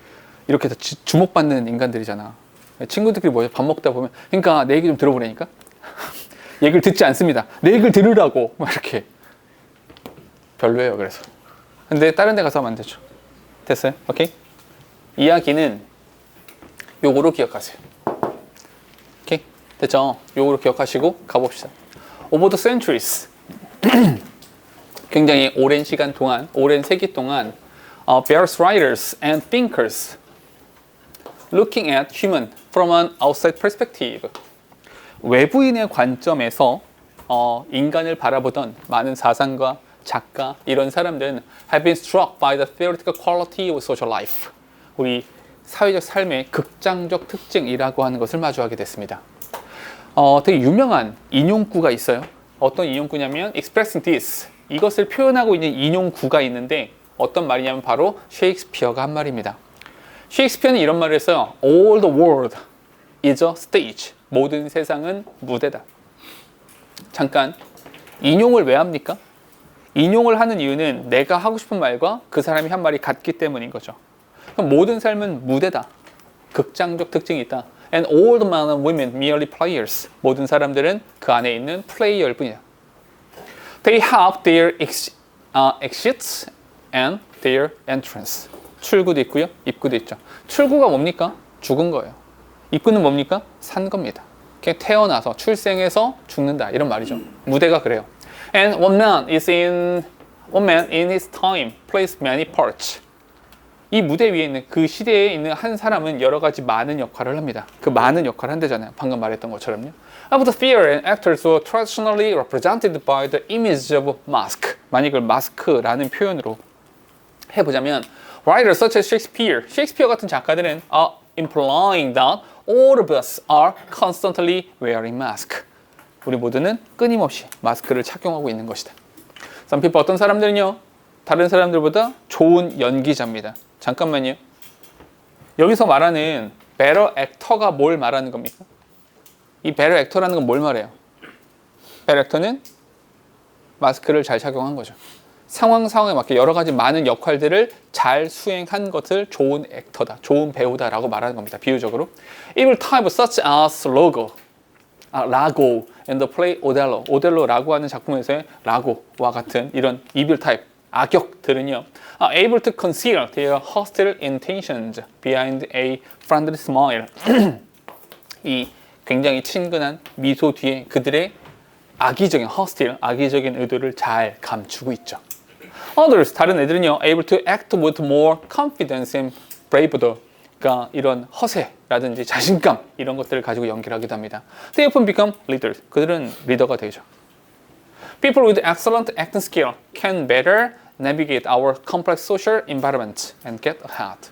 다 주목받는 인간들이잖아. 친구들끼리 모여서 밥 먹다 보면, 그러니까 내 얘기 좀 들어보라니까? 얘기를 듣지 않습니다. 내 얘기를 들으라고 막 이렇게. 별로예요. 그래서. 근데 다른 데 가서 하면 안 되죠. 됐어요? 오케이? 이야기는 요거로 기억하세요. 오케이? 됐죠? 요거로 기억하시고 가봅시다. Over the centuries. 굉장히 오랜 시간 동안, 오랜 세기 동안 various writers and thinkers looking at human from an outside perspective. 외부인의 관점에서 인간을 바라보던 많은 사상가, 작가 이런 사람들은 have been struck by the theoretical quality of social life. 우리 사회적 삶의 극장적 특징이라고 하는 것을 마주하게 됐습니다. 되게 유명한 인용구가 있어요. 어떤 인용구냐면 expressing this. 이것을 표현하고 있는 인용구가 있는데 어떤 말이냐면 바로 셰익스피어가 한 말입니다. 셰익스피어는 이런 말을 했어요. All the world is a stage. 모든 세상은 무대다. 잠깐, 인용을 왜 합니까? 인용을 하는 이유는 내가 하고 싶은 말과 그 사람이 한 말이 같기 때문인 거죠. 그럼 모든 삶은 무대다. 극장적 특징이 있다. And all the men and women merely players. 모든 사람들은 그 안에 있는 플레이어일 뿐이야. They have their exits and their entrance. 출구도 있고요, 입구도 있죠. 출구가 뭡니까? 죽은 거예요. 입구는 뭡니까? 산 겁니다. 그냥 태어나서 출생해서 죽는다 이런 말이죠. 무대가 그래요. And one man in his time plays many parts. 이 무대 위에 있는 그 시대에 있는 한 사람은 여러 가지 많은 역할을 합니다. 그 많은 역할을 한대잖아요. 방금 말했던 것처럼요. Of the theater and actors were traditionally represented by the image of mask. 만약 이걸 마스크라는 표현으로 해보자면 writers such as Shakespeare, 셰익스피어 같은 작가들은 implying that all of us are constantly wearing mask. 우리 모두는 끊임없이 마스크를 착용하고 있는 것이다. Some people, 어떤 사람들은요, 다른 사람들보다 좋은 연기자입니다. 잠깐만요. 여기서 말하는 better actor가 뭘 말하는 겁니까? 이 better actor라는 건 뭘 말해요? better actor는 마스크를 잘 착용한 거죠. 상황에 맞게 여러 가지 많은 역할들을 잘 수행한 것을 좋은 액터다, 좋은 배우다라고 말하는 겁니다. 비유적으로. Evil type such as 라고 in the play Othello. 오델로라고 하는 작품에서의 라고와 같은 이런 evil type, 악역들은요, are able to conceal their hostile intentions behind a friendly smile. 이 굉장히 친근한 미소 뒤에 그들의 악의적인 hostile, 악의적인 의도를 잘 감추고 있죠. Others, 다른 애들은요, able to act with more confidence and bravado. 그러니까 이런 허세라든지 자신감 이런 것들을 가지고 연기를 하기도 합니다. They often become leaders. 그들은 리더가 되죠. People with excellent acting skill can better navigate our complex social environment and get ahead.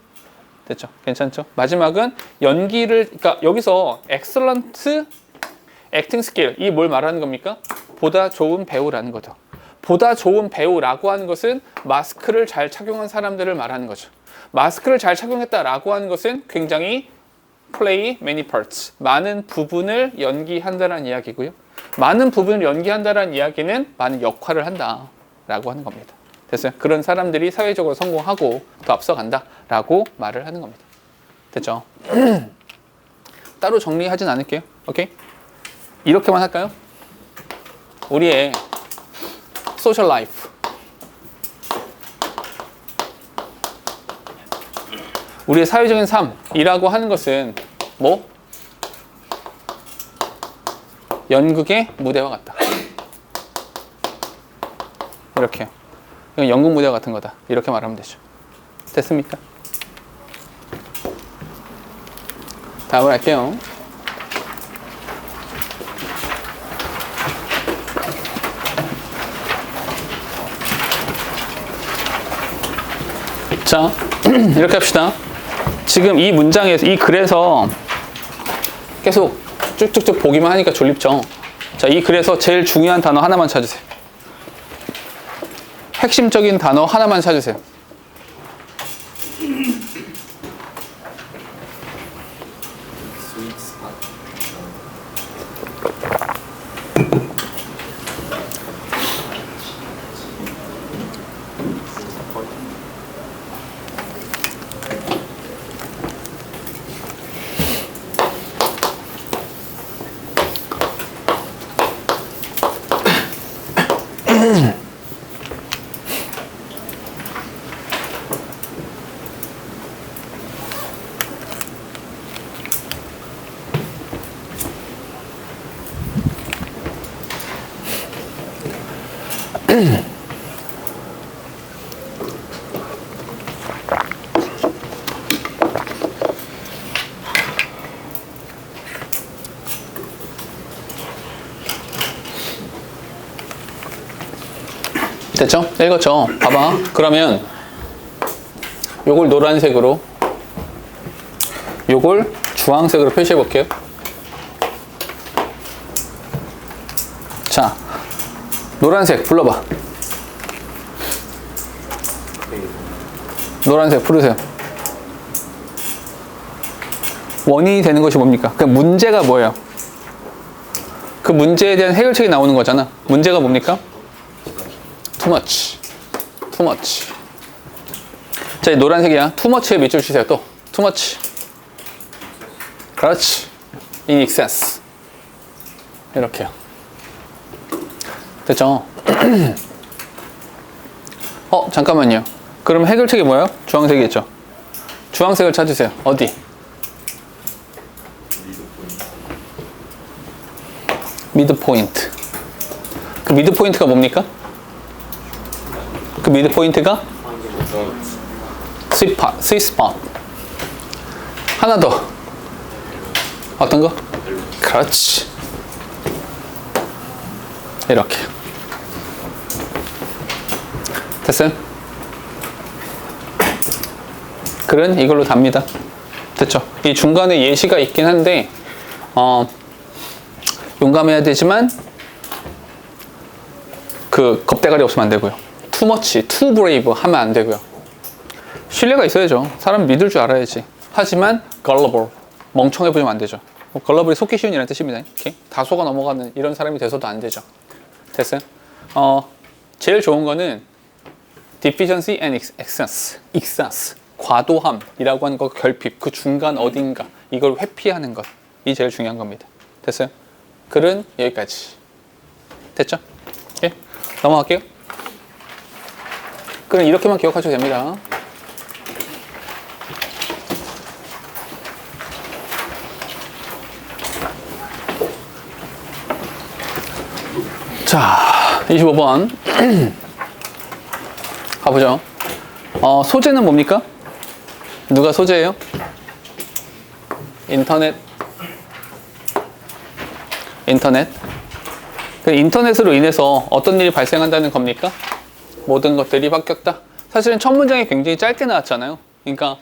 됐죠? 괜찮죠? 마지막은 연기를, 그러니까 여기서 excellent acting skill, 이 뭘 말하는 겁니까? 보다 좋은 배우라는 거죠. 보다 좋은 배우라고 하는 것은 마스크를 잘 착용한 사람들을 말하는 거죠. 마스크를 잘 착용했다라고 하는 것은 굉장히 play many parts, 많은 부분을 연기한다는 이야기고요. 많은 부분을 연기한다는 이야기는 많은 역할을 한다라고 하는 겁니다. 됐어요? 그런 사람들이 사회적으로 성공하고 더 앞서간다라고 말을 하는 겁니다. 됐죠? 따로 정리하진 않을게요. 오케이? 이렇게만 할까요? 우리의 소셜 라이프, 우리의 사회적인 삶이라고 하는 것은 뭐? 연극의 무대와 같다. 이렇게요. 이건 연극 무대와 같은 거다. 이렇게 말하면 되죠. 됐습니까? 다음을 할게요. 자, 이렇게 합시다. 지금 이 문장에서, 이 글에서 계속 쭉쭉쭉 보기만 하니까 졸립죠. 자, 이 글에서 제일 중요한 단어 하나만 찾으세요. 핵심적인 단어 하나만 찾으세요. 됐죠? 읽었죠? 봐봐. 그러면 요걸 노란색으로, 요걸 주황색으로 표시해 볼게요. 자, 노란색 불러봐. 노란색 부르세요. 원인이 되는 것이 뭡니까? 그 문제가 뭐예요? 그 문제에 대한 해결책이 나오는 거잖아. 문제가 뭡니까? Too much. Too much. 자, 노란색이야. Too much에 밑줄 치세요. 또. Too much. 그렇지. In excess. 이렇게요. 됐죠? 잠깐만요. 그럼 해결책이 뭐예요? 주황색이겠죠? 주황색을 찾으세요. 어디? 미드포인트. 그 미드포인트가 뭡니까? 그 미드포인트가 스윗스팟. 하나 더. 어떤 거? 그렇지. 이렇게. 됐어요? 글은 이걸로 답니다. 됐죠? 이 중간에 예시가 있긴 한데 용감해야 되지만 그 겁대가리 없으면 안 되고요. too much, too brave 하면 안 되고요. 신뢰가 있어야죠. 사람 믿을 줄 알아야지. 하지만 gullible, 멍청해 보이면 안 되죠. gullible 속기 쉬운 이라는 뜻입니다. 오케이? 다 속아 넘어가는 이런 사람이 돼서도 안 되죠. 됐어요? 제일 좋은 거는 deficiency and excess, 과도함이라고 하는 거, 결핍, 그 중간 어딘가 이걸 회피하는 것, 이 제일 중요한 겁니다. 됐어요? 글은 여기까지. 됐죠? 예? 넘어갈게요. 글은 이렇게만 기억하셔도 됩니다. 자, 25번 가보죠. 소재는 뭡니까? 누가 소재예요? 인터넷. 그 인터넷으로 인해서 어떤 일이 발생한다는 겁니까? 모든 것들이 바뀌었다. 사실은 첫 문장이 굉장히 짧게 나왔잖아요. 그러니까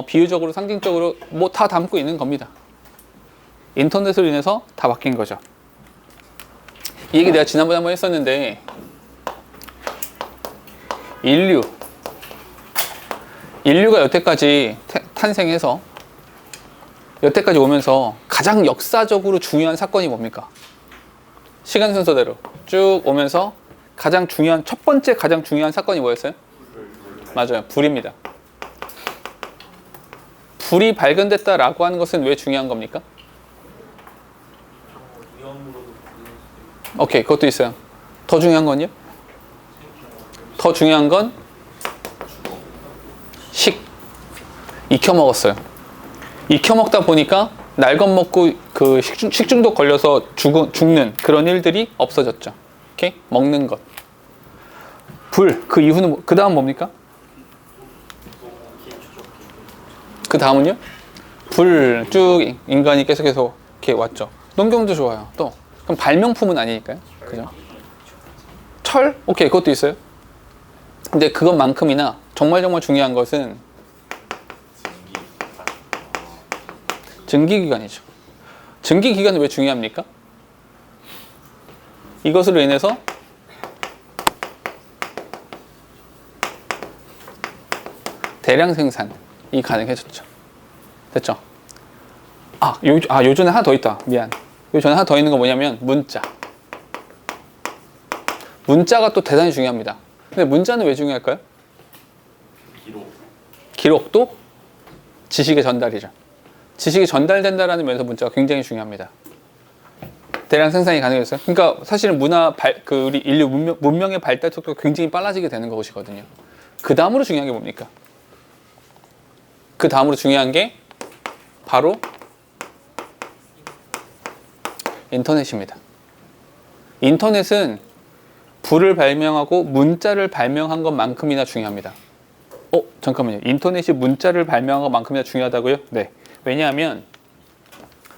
비유적으로 상징적으로 뭐 다 담고 있는 겁니다. 인터넷으로 인해서 다 바뀐 거죠. 이 얘기 내가 지난번에 한번 했었는데, 인류가 여태까지 탄생해서 여태까지 오면서 가장 역사적으로 중요한 사건이 뭡니까? 시간 순서대로 쭉 오면서 첫 번째 가장 중요한 사건이 뭐였어요? 맞아요. 불입니다. 불이 발견됐다라고 하는 것은 왜 중요한 겁니까? 오케이, 그것도 있어요. 더 중요한 건요? 더 중요한 건 익혀 먹었어요. 익혀 먹다 보니까 날 겁먹고 그 식중독 걸려서 죽는 그런 일들이 없어졌죠. 오케이? 먹는 것. 불, 그 이후는 그 다음 뭡니까? 그 다음은요? 불 쭉 인간이 계속해서 이렇게 왔죠. 농경도 좋아요. 또 그럼 발명품은 아니니까요. 그죠? 철? 오케이, 그것도 있어요. 근데 그것만큼이나 정말 중요한 것은 증기기관이죠. 증기기관은 왜 중요합니까? 이것으로 인해서 대량 생산이 가능해졌죠. 됐죠? 요 전에 하나 더 있다. 미안. 요 전에 하나 더 있는 거 뭐냐면 문자. 문자가 또 대단히 중요합니다. 근데 문자는 왜 중요할까요? 기록도 지식의 전달이죠. 지식이 전달된다라는 면에서 문자가 굉장히 중요합니다. 대량 생산이 가능했어요. 그러니까 사실은 우리 인류 문명의 발달 속도가 굉장히 빨라지게 되는 것이거든요. 그 다음으로 중요한 게 뭡니까? 그 다음으로 중요한 게 바로 인터넷입니다. 인터넷은 불을 발명하고 문자를 발명한 것만큼이나 중요합니다. 잠깐만요. 인터넷이 문자를 발명한 것만큼이나 중요하다고요? 네. 왜냐하면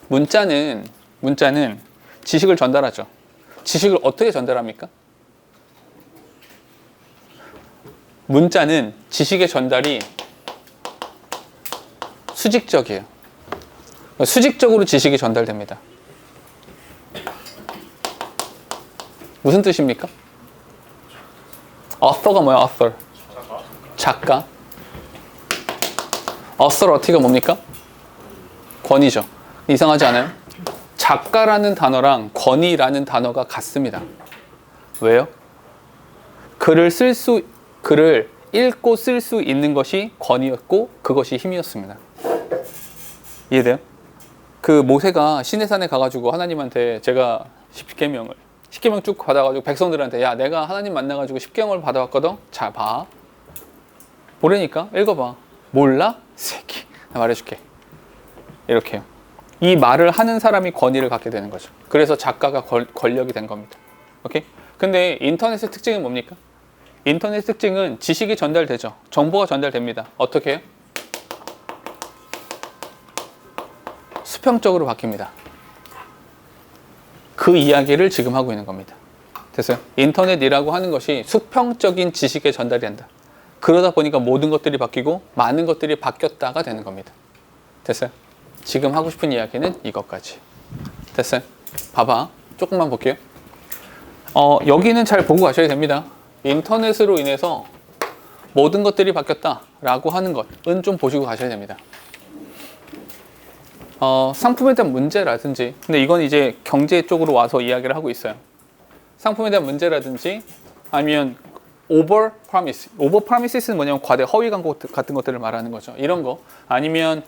문자는 지식을 전달하죠. 지식을 어떻게 전달합니까? 문자는 지식의 전달이 수직적이에요. 수직적으로 지식이 전달됩니다. 무슨 뜻입니까? author가 뭐야? author. 작가. authority가 뭡니까? 권위죠. 이상하지 않아요? 작가라는 단어랑 권위라는 단어가 같습니다. 왜요? 글을 읽고 쓸 수 있는 것이 권위였고 그것이 힘이었습니다. 이해돼요? 그 모세가 시내산에 가가지고 하나님한테 제가 10계명을 쭉 받아가지고 백성들한테 야 내가 하나님 만나가지고 10계명을 받아왔거든. 자 봐. 모르니까 읽어봐. 몰라? 새끼. 나 말해줄게. 이렇게요. 이 말을 하는 사람이 권위를 갖게 되는 거죠. 그래서 작가가 권력이 된 겁니다. 오케이? 근데 인터넷의 특징은 뭡니까? 인터넷의 특징은 지식이 전달되죠. 정보가 전달됩니다. 어떻게 해요? 수평적으로 바뀝니다. 그 이야기를 지금 하고 있는 겁니다. 됐어요? 인터넷이라고 하는 것이 수평적인 지식의 전달이 된다. 그러다 보니까 모든 것들이 바뀌고 많은 것들이 바뀌었다가 되는 겁니다. 됐어요? 지금 하고 싶은 이야기는 이것까지. 됐어요? 봐봐. 조금만 볼게요. 여기는 잘 보고 가셔야 됩니다. 인터넷으로 인해서 모든 것들이 바뀌었다라고 하는 것은 좀 보시고 가셔야 됩니다. 상품에 대한 문제라든지, 근데 이건 이제 경제 쪽으로 와서 이야기를 하고 있어요. 상품에 대한 문제라든지 아니면 오버 프라미시스는 뭐냐면 과대 허위 광고 같은 것들을 말하는 거죠. 이런 거 아니면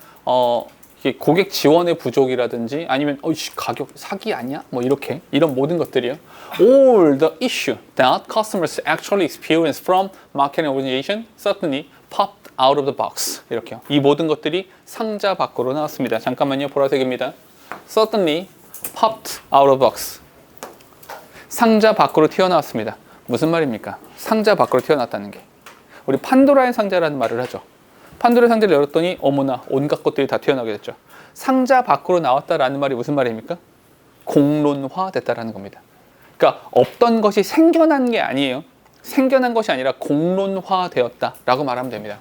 고객 지원의 부족이라든지 아니면 가격 사기 아니야? 뭐 이런 모든 것들이요. All the issue that customers actually experience from marketing organization certainly popped out of the box. 이렇게요. 이 모든 것들이 상자 밖으로 나왔습니다. 잠깐만요. 보라색입니다. Certainly popped out of the box. 상자 밖으로 튀어나왔습니다. 무슨 말입니까? 상자 밖으로 튀어나왔다는 게. 우리 판도라의 상자라는 말을 하죠. 판도라의 상자를 열었더니 어머나 온갖 것들이 다 튀어나오게 됐죠. 상자 밖으로 나왔다라는 말이 무슨 말입니까? 공론화됐다라는 겁니다. 그러니까 없던 것이 생겨난 게 아니에요. 생겨난 것이 아니라 공론화되었다라고 말하면 됩니다.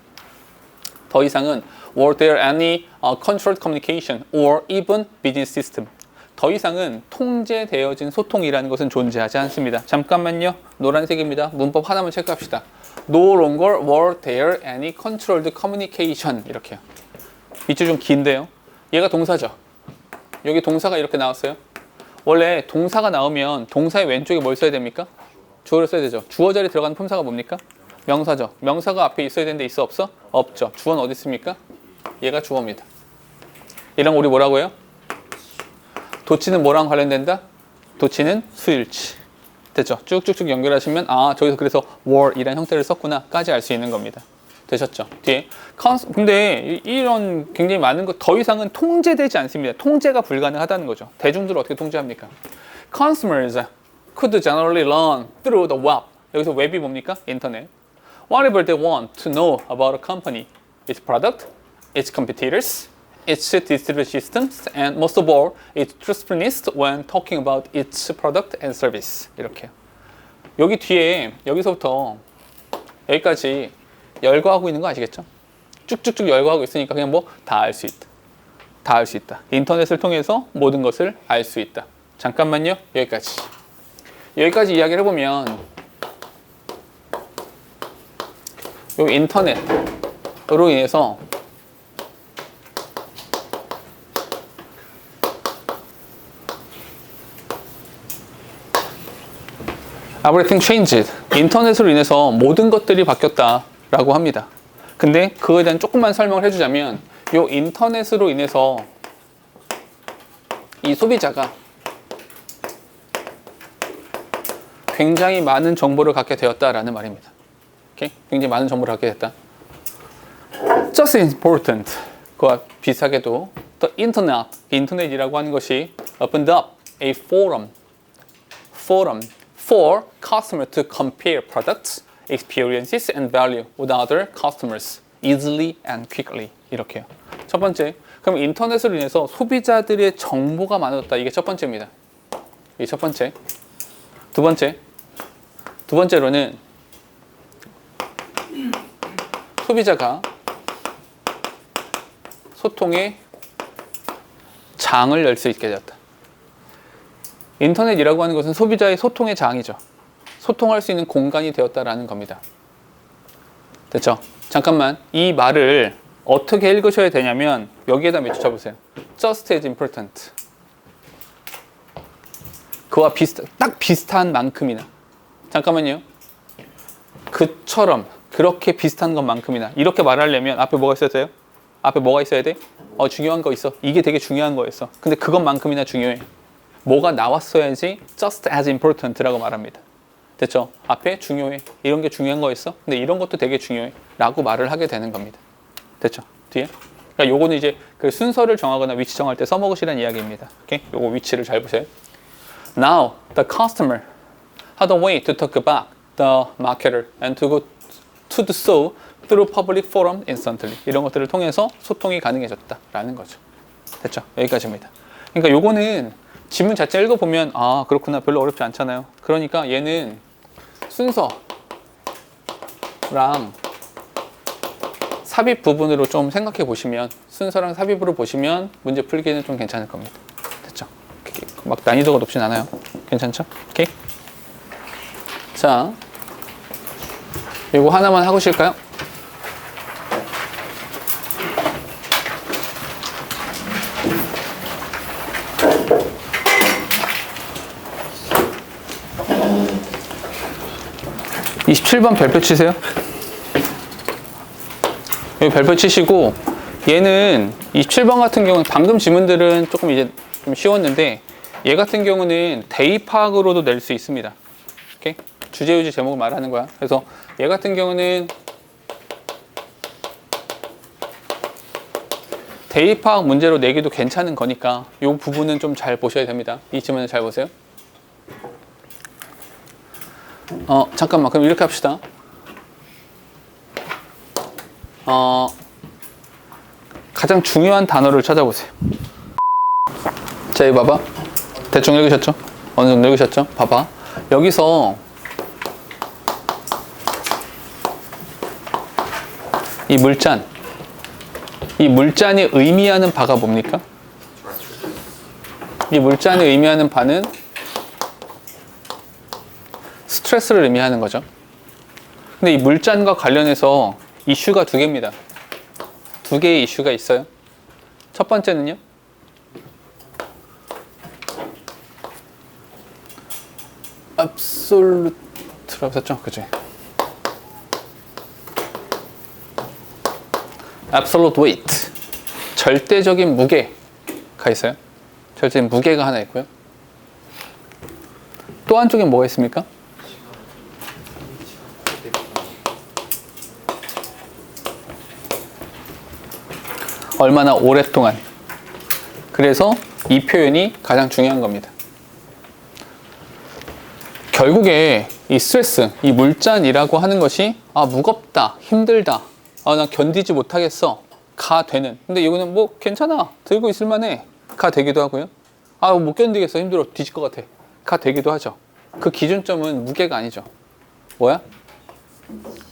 더 이상은 were there any controlled communication or even business system? 더 이상은 통제되어진 소통이라는 것은 존재하지 않습니다. 잠깐만요. 노란색입니다. 문법 하나만 체크합시다. No longer were there any controlled communication. 이렇게요. 밑줄 좀 긴데요. 얘가 동사죠. 여기 동사가 이렇게 나왔어요. 원래 동사가 나오면 동사의 왼쪽에 뭘 써야 됩니까? 주어를 써야 되죠. 주어 자리에 들어가는 품사가 뭡니까? 명사죠. 명사가 앞에 있어야 되는데 있어 없어? 없죠. 주어는 어디 있습니까? 얘가 주어입니다. 이런 거 우리 뭐라고 해요? 도치는 뭐랑 관련된다? 도치는 수일치. 됐죠? 쭉쭉쭉 연결하시면 저기서 그래서 were 이라는 형태를 썼구나 까지 알 수 있는 겁니다. 되셨죠? 뒤에 근데 이런 굉장히 많은 것 더 이상은 통제되지 않습니다. 통제가 불가능하다는 거죠. 대중들을 어떻게 통제합니까? Consumers could generally learn through the web. 여기서 웹이 뭡니까? 인터넷. Whatever they want to know about a company, its product, its competitors, its distribution systems, and most of all, its truthfulness when talking about its product and service. 이렇게요. 여기 뒤에 여기서부터 여기까지 열거하고 있는 거 아시겠죠? 쭉쭉쭉 열거하고 있으니까 그냥 뭐 다 알 수 있다. 다 알 수 있다. 인터넷을 통해서 모든 것을 알 수 있다. 잠깐만요. 여기까지 이야기를 해보면 요 인터넷으로 인해서 Everything changed. 인터넷으로 인해서 모든 것들이 바뀌었다라고 합니다. 근데 그거에 대한 조금만 설명을 해주자면 이 인터넷으로 인해서 이 소비자가 굉장히 많은 정보를 갖게 되었다라는 말입니다. 오케이? 굉장히 많은 정보를 갖게 됐다. Just as important. 그와 비슷하게도 The Internet, 인터넷이라고 하는 것이 opened up a forum for customers to compare products, experiences, and value with other customers easily and quickly. 이렇게요. 첫 번째, 그럼 인터넷으로 인해서 소비자들의 정보가 많아졌다. 이게 첫 번째입니다. 이게 첫 번째. 두 번째로는 소비자가 소통의 장을 열 수 있게 되었다. 인터넷이라고 하는 것은 소비자의 소통의 장이죠. 소통할 수 있는 공간이 되었다라는 겁니다. 됐죠? 잠깐만, 이 말을 어떻게 읽으셔야 되냐면 여기에다 맺혀보세요. Just as important. 그와 딱 비슷한 만큼이나. 잠깐만요. 그처럼, 그렇게 비슷한 것만큼이나. 이렇게 말하려면 앞에 뭐가 있어야 돼요? 앞에 뭐가 있어야 돼? 중요한 거 있어. 이게 되게 중요한 거였어. 근데 그것만큼이나 중요해. 뭐가 나왔어야지 just as important라고 말합니다. 됐죠? 앞에 중요해. 이런 게 중요한 거였어. 근데 이런 것도 되게 중요해. 라고 말을 하게 되는 겁니다. 됐죠? 뒤에. 그러니까 요거는 이제 그 순서를 정하거나 위치 정할 때 써먹으시라는 이야기입니다. 오케이? 요거 위치를 잘 보세요. Now, the customer had a way to talk about the marketer and to go to the so through public forum instantly. 이런 것들을 통해서 소통이 가능해졌다라는 거죠. 됐죠? 여기까지입니다. 그러니까 요거는 지문 자체 읽어보면 아 그렇구나 별로 어렵지 않잖아요. 그러니까 얘는 순서랑 삽입 부분으로 좀 생각해 보시면 순서랑 삽입으로 보시면 문제 풀기는 좀 괜찮을 겁니다. 됐죠? 막 난이도가 높진 않아요. 괜찮죠? 오케이. 자, 이거 하나만 하고 쉴까요? (27번) 별표 치세요. 여기 별표 치시고 얘는 27번 같은 경우는 방금 지문들은 조금 이제 좀 쉬웠는데 얘 같은 경우는 대입학으로도 낼 수 있습니다. 오케이? 주제유지 제목을 말하는 거야. 그래서 얘 같은 경우는 대입학 문제로 내기도 괜찮은 거니까 이 부분은 좀 잘 보셔야 됩니다. 이 지문을 잘 보세요. 잠깐만 그럼 이렇게 합시다. 가장 중요한 단어를 찾아보세요. 자, 이거 봐봐. 대충 읽으셨죠? 어느 정도 읽으셨죠? 봐봐. 여기서 이 물잔, 이 물잔이 의미하는 바가 뭡니까? 이 물잔이 의미하는 바는 스트레스를 의미하는 거죠. 근데 이 물잔과 관련해서 이슈가 두 개입니다. 두 개의 이슈가 있어요. 첫 번째는요. absolute라고 썼죠? 그치? absolute weight. 절대적인 무게가 있어요. 절대적인 무게가 하나 있고요. 또 한쪽에 뭐가 있습니까? 얼마나 오랫동안. 그래서 이 표현이 가장 중요한 겁니다. 결국에 이 스트레스, 이 물잔이라고 하는 것이 무겁다, 힘들다, 나 견디지 못하겠어 가 되는. 근데 이거는 뭐 괜찮아, 들고 있을 만해 가 되기도 하고요. 못 견디겠어, 힘들어, 뒤질 것 같아 가 되기도 하죠. 그 기준점은 무게가 아니죠. 뭐야?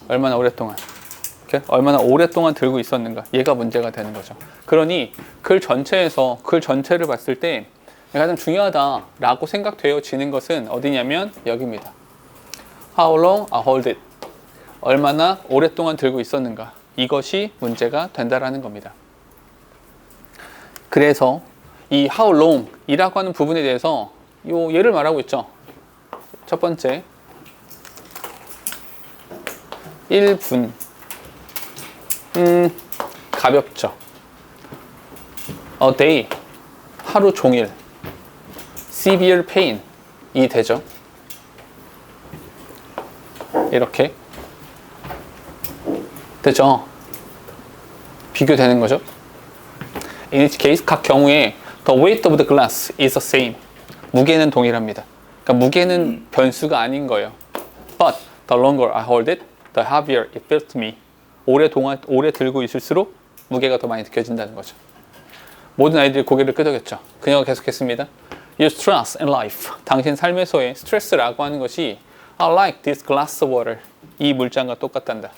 얼마나 오랫동안. 얼마나 오랫동안 들고 있었는가, 얘가 문제가 되는 거죠. 그러니 글 전체에서 글 전체를 봤을 때 가장 중요하다라고 생각되어지는 것은 어디냐면 여기입니다. How long I hold it. 얼마나 오랫동안 들고 있었는가. 이것이 문제가 된다라는 겁니다. 그래서 이 how long 이라고 하는 부분에 대해서 요 예를 말하고 있죠. 첫 번째 1분. 가볍죠. A day, 하루 종일. severe pain, 이 되죠. 이렇게 되죠. 비교되는 거죠. In each case, 각 경우에 the weight of the glass is the same. 무게는 동일합니다. 그러니까 무게는 변수가 아닌 거예요. But the longer I hold it, the heavier it feels to me. 오래 들고 있을수록 무게가 더 많이 느껴진다는 거죠. 모든 아이들이 고개를 끄덕였죠. 그녀가 계속했습니다. Your stress in life. 당신 삶에서의 스트레스라고 하는 것이 I like this glass of water. 이 물잔과 똑같단다.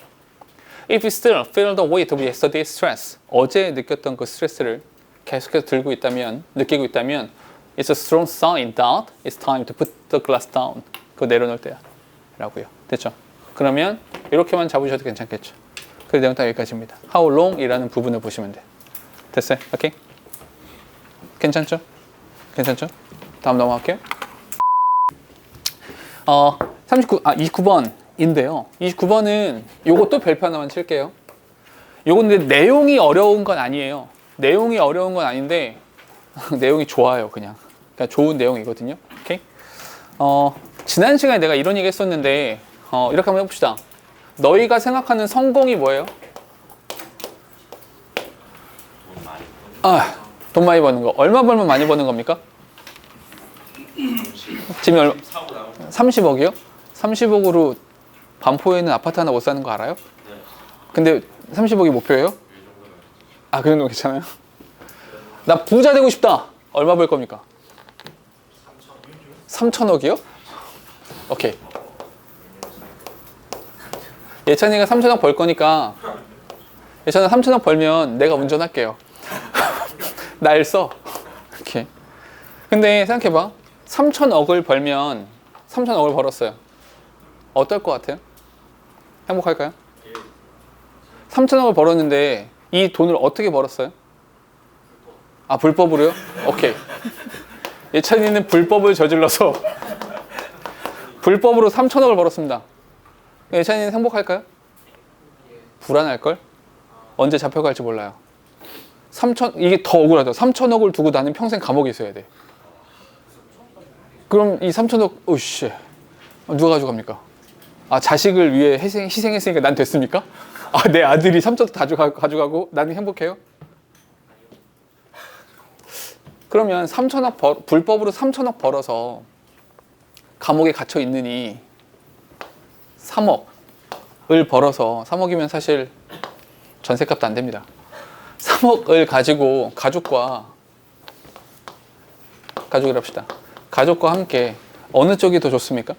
If you still feel the weight of yesterday's stress, 어제 느꼈던 그 스트레스를 계속해서 느끼고 있다면, it's a strong sign that it's time to put the glass down. 그거 내려놓을 때야. 라고요. 됐죠? 그러면 이렇게만 잡으셔도 괜찮겠죠. 그 내용 다 여기까지입니다. How long 이라는 부분을 보시면 돼. 됐어요? 오케이? 괜찮죠? 괜찮죠? 다음 넘어갈게요. 29번인데요. 29번은 요것도 별표 하나만 칠게요. 요건 근데 내용이 어려운 건 아니에요. 내용이 어려운 건 아닌데 내용이 좋아요, 그냥. 그러니까 좋은 내용이거든요. 오케이? 지난 시간에 내가 이런 얘기 했었는데 이렇게 한번 해봅시다. 너희가 생각하는 성공이 뭐예요? 돈 많이 버는 거. 얼마 벌면 많이 버는 겁니까? 지금 30억이요? 30억으로 반포에 있는 아파트 하나 못 사는 거 알아요? 근데 30억이 목표예요? 그 정도 괜찮아요? 나 부자 되고 싶다. 얼마 벌 겁니까? 3천억이요? 오케이. 예찬이가 3천억 벌 거니까 예찬이가 3천억 벌면 내가 운전할게요. 날 써. 오케이. 근데 생각해봐. 3천억을 벌면 3천억을 벌었어요. 어떨 것 같아요? 행복할까요? 3천억을 벌었는데 이 돈을 어떻게 벌었어요? 불법으로요? 오케이. 예찬이는 불법을 저질러서 불법으로 3천억을 벌었습니다. 예찬이는 행복할까요? 불안할걸? 언제 잡혀갈지 몰라요. 이게 더 억울하죠. 3천억을 두고 나는 평생 감옥에 있어야 돼. 그럼 이 3천억, 오씨, 누가 가져갑니까? 자식을 위해 희생했으니까 난 됐습니까? 내 아들이 3천억 다 가져가고 나는 행복해요? 그러면 불법으로 3천억 벌어서 감옥에 갇혀 있느니 3억을 벌어서 3억이면 사실 전셋값도 안 됩니다. 3억을 가지고 가족이라 합시다. 가족과 함께 어느 쪽이 더 좋습니까?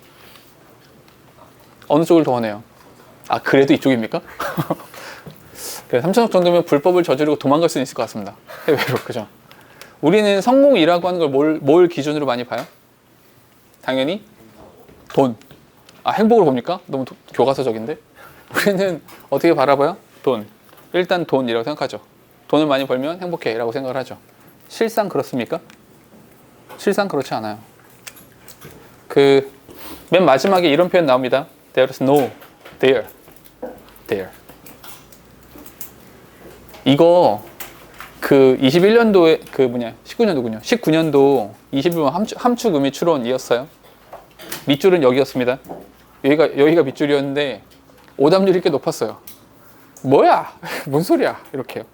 어느 쪽을 더 원해요? 그래도 이쪽입니까? 3천억 정도면 불법을 저지르고 도망갈 수는 있을 것 같습니다. 해외로, 그죠? 우리는 성공이라고 하는 걸 뭘 기준으로 많이 봐요? 당연히 돈. 행복을 봅니까? 너무 교과서적인데? 우리는 어떻게 바라봐요? 돈. 일단 돈이라고 생각하죠. 돈을 많이 벌면 행복해 라고 생각을 하죠. 실상 그렇습니까? 실상 그렇지 않아요. 맨 마지막에 이런 표현 나옵니다. There's no there. 이거 21년도에 19년도군요. 19년도 21번 함축음이 추론이었어요. 밑줄은 여기였습니다. 여기가 밑줄이었는데 오답률이 꽤 높았어요. 뭐야? 뭔 소리야? 이렇게요.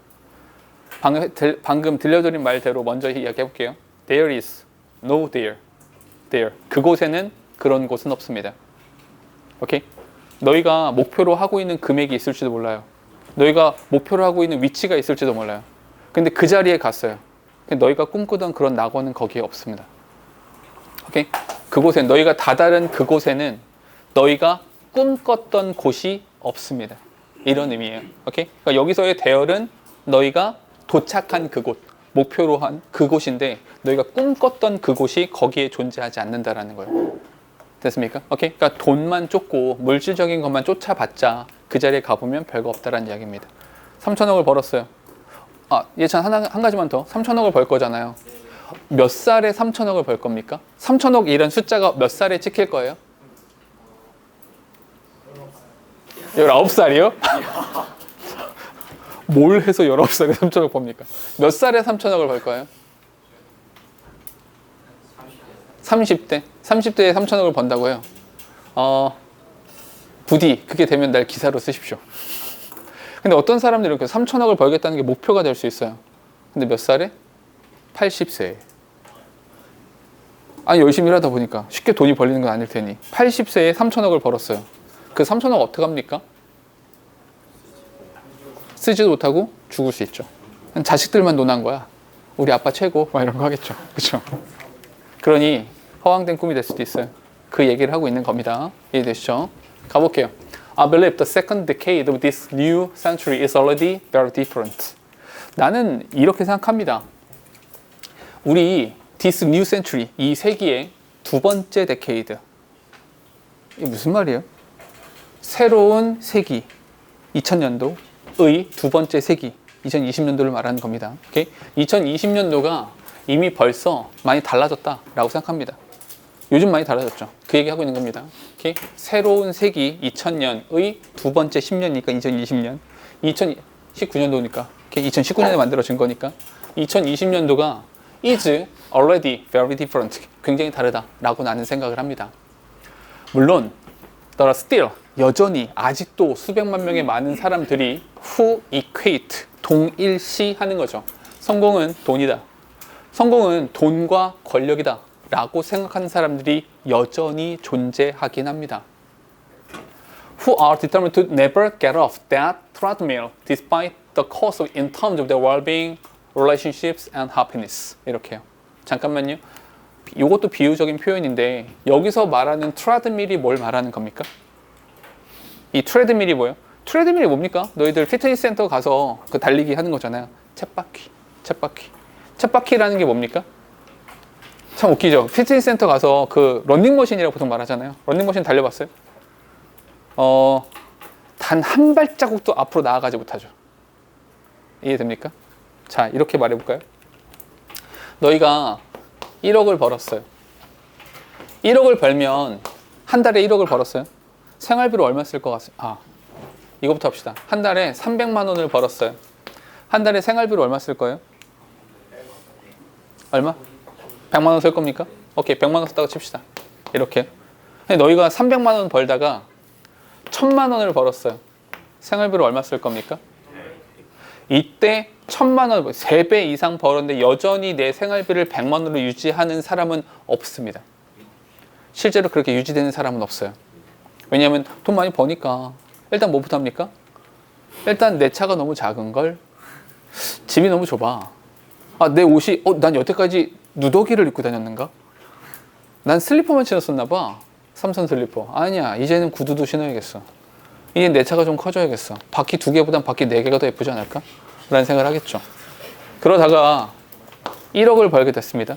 방금 들려드린 말대로 먼저 이야기해 볼게요. There is no there. 그곳에는 그런 곳은 없습니다. 오케이? 너희가 목표로 하고 있는 금액이 있을지도 몰라요. 너희가 목표로 하고 있는 위치가 있을지도 몰라요. 근데 그 자리에 갔어요. 근데 너희가 꿈꾸던 그런 낙원은 거기에 없습니다. 오케이? 너희가 다다른 그곳에는 너희가 꿈꿨던 곳이 없습니다. 이런 의미예요. 오케이? 그러니까 여기서의 대열은 너희가 도착한 그곳, 목표로 한 그곳인데 너희가 꿈꿨던 그곳이 거기에 존재하지 않는다라는 거예요. 됐습니까? 오케이? 그러니까 돈만 쫓고 물질적인 것만 쫓아봤자 그 자리에 가보면 별거 없다라는 이야기입니다. 3천억을 벌었어요. 예찬 한 가지만 더. 3천억을 벌 거잖아요. 몇 살에 3천억을 벌 겁니까? 3천억이란 숫자가 몇 살에 찍힐 거예요? 19살이요? 뭘 해서 19살에 3천억 법니까? 몇 살에 3천억을 벌 거예요? 30대? 30대에 3천억을 번다고요? 부디 그게 되면 날 기사로 쓰십시오. 근데 어떤 사람들은 3천억을 벌겠다는 게 목표가 될 수 있어요. 근데 몇 살에? 80세에. 열심히 일하다 보니까 쉽게 돈이 벌리는 건 아닐 테니 80세에 3천억을 벌었어요. 그 3천억 어떻게 합니까? 쓰지도 못하고 죽을 수 있죠. 자식들만 논한 거야. 우리 아빠 최고 막 이런 거 하겠죠. 그렇죠? 그러니 허황된 꿈이 될 수도 있어요. 그 얘기를 하고 있는 겁니다. 이해되시죠? 가볼게요. I believe the second decade of this new century is already very different. 나는 이렇게 생각합니다. 우리 this new century, 이 세기의 두 번째 데케이드. 이게 무슨 말이에요? 새로운 세기, 2000년도의 두 번째 세기, 2020년도를 말하는 겁니다. 오케이? 2020년도가 이미 벌써 많이 달라졌다라고 생각합니다. 요즘 많이 달라졌죠. 그 얘기 하고 있는 겁니다. 오케이? 새로운 세기 2000년의 두 번째 10년이니까 2020년, 2019년도니까 2019년에 만들어진 거니까 2020년도가 is already very different. 굉장히 다르다라고 나는 생각을 합니다. 물론 there are still 여전히 아직도 수백만 명의 많은 사람들이 who equate 동일시하는 거죠. 성공은 돈이다. 성공은 돈과 권력이다 라고 생각하는 사람들이 여전히 존재하긴 합니다. Who are determined to never get off that treadmill despite the cost of in terms of their well-being, relationships and happiness. 이렇게요. 잠깐만요. 이것도 비유적인 표현인데 여기서 말하는 트레드밀이 뭘 말하는 겁니까? 이 트레드밀이 뭐예요? 트레드밀이 뭡니까? 너희들 피트니스 센터 가서 그 달리기 하는 거잖아요. 쳇바퀴라는 게 뭡니까? 참 웃기죠. 피트니스 센터 가서 그 런닝머신이라고 보통 말하잖아요. 런닝머신 달려봤어요? 단 한 발자국도 앞으로 나아가지 못하죠. 이해됩니까? 자, 이렇게 말해볼까요? 너희가 1억을 벌었어요. 1억을 벌면 한 달에 1억을 벌었어요. 생활비로 얼마 쓸 것 같아요? 이거부터 합시다. 한 달에 300만 원을 벌었어요. 한 달에 생활비로 얼마 쓸 거예요? 얼마? 100만 원 쓸 겁니까? 오케이, 100만 원 썼다고 칩시다. 이렇게. 근데 너희가 300만 원 벌다가 1000만 원을 벌었어요. 생활비로 얼마 쓸 겁니까? 이때 1000만 원, 3배 이상 벌었는데 여전히 내 생활비를 100만 원으로 유지하는 사람은 없습니다. 실제로 그렇게 유지되는 사람은 없어요. 왜냐하면 돈 많이 버니까 일단 뭐부터 합니까? 일단 내 차가 너무 작은걸, 집이 너무 좁아, 내 옷이 난 여태까지 누더기를 입고 다녔는가? 난 슬리퍼만 신었었나 봐. 삼선 슬리퍼. 아니야, 이제는 구두도 신어야겠어. 이제 내 차가 좀 커져야겠어. 바퀴 2개보단 바퀴 4개가 더 예쁘지 않을까? 라는 생각을 하겠죠. 그러다가 1억을 벌게 됐습니다.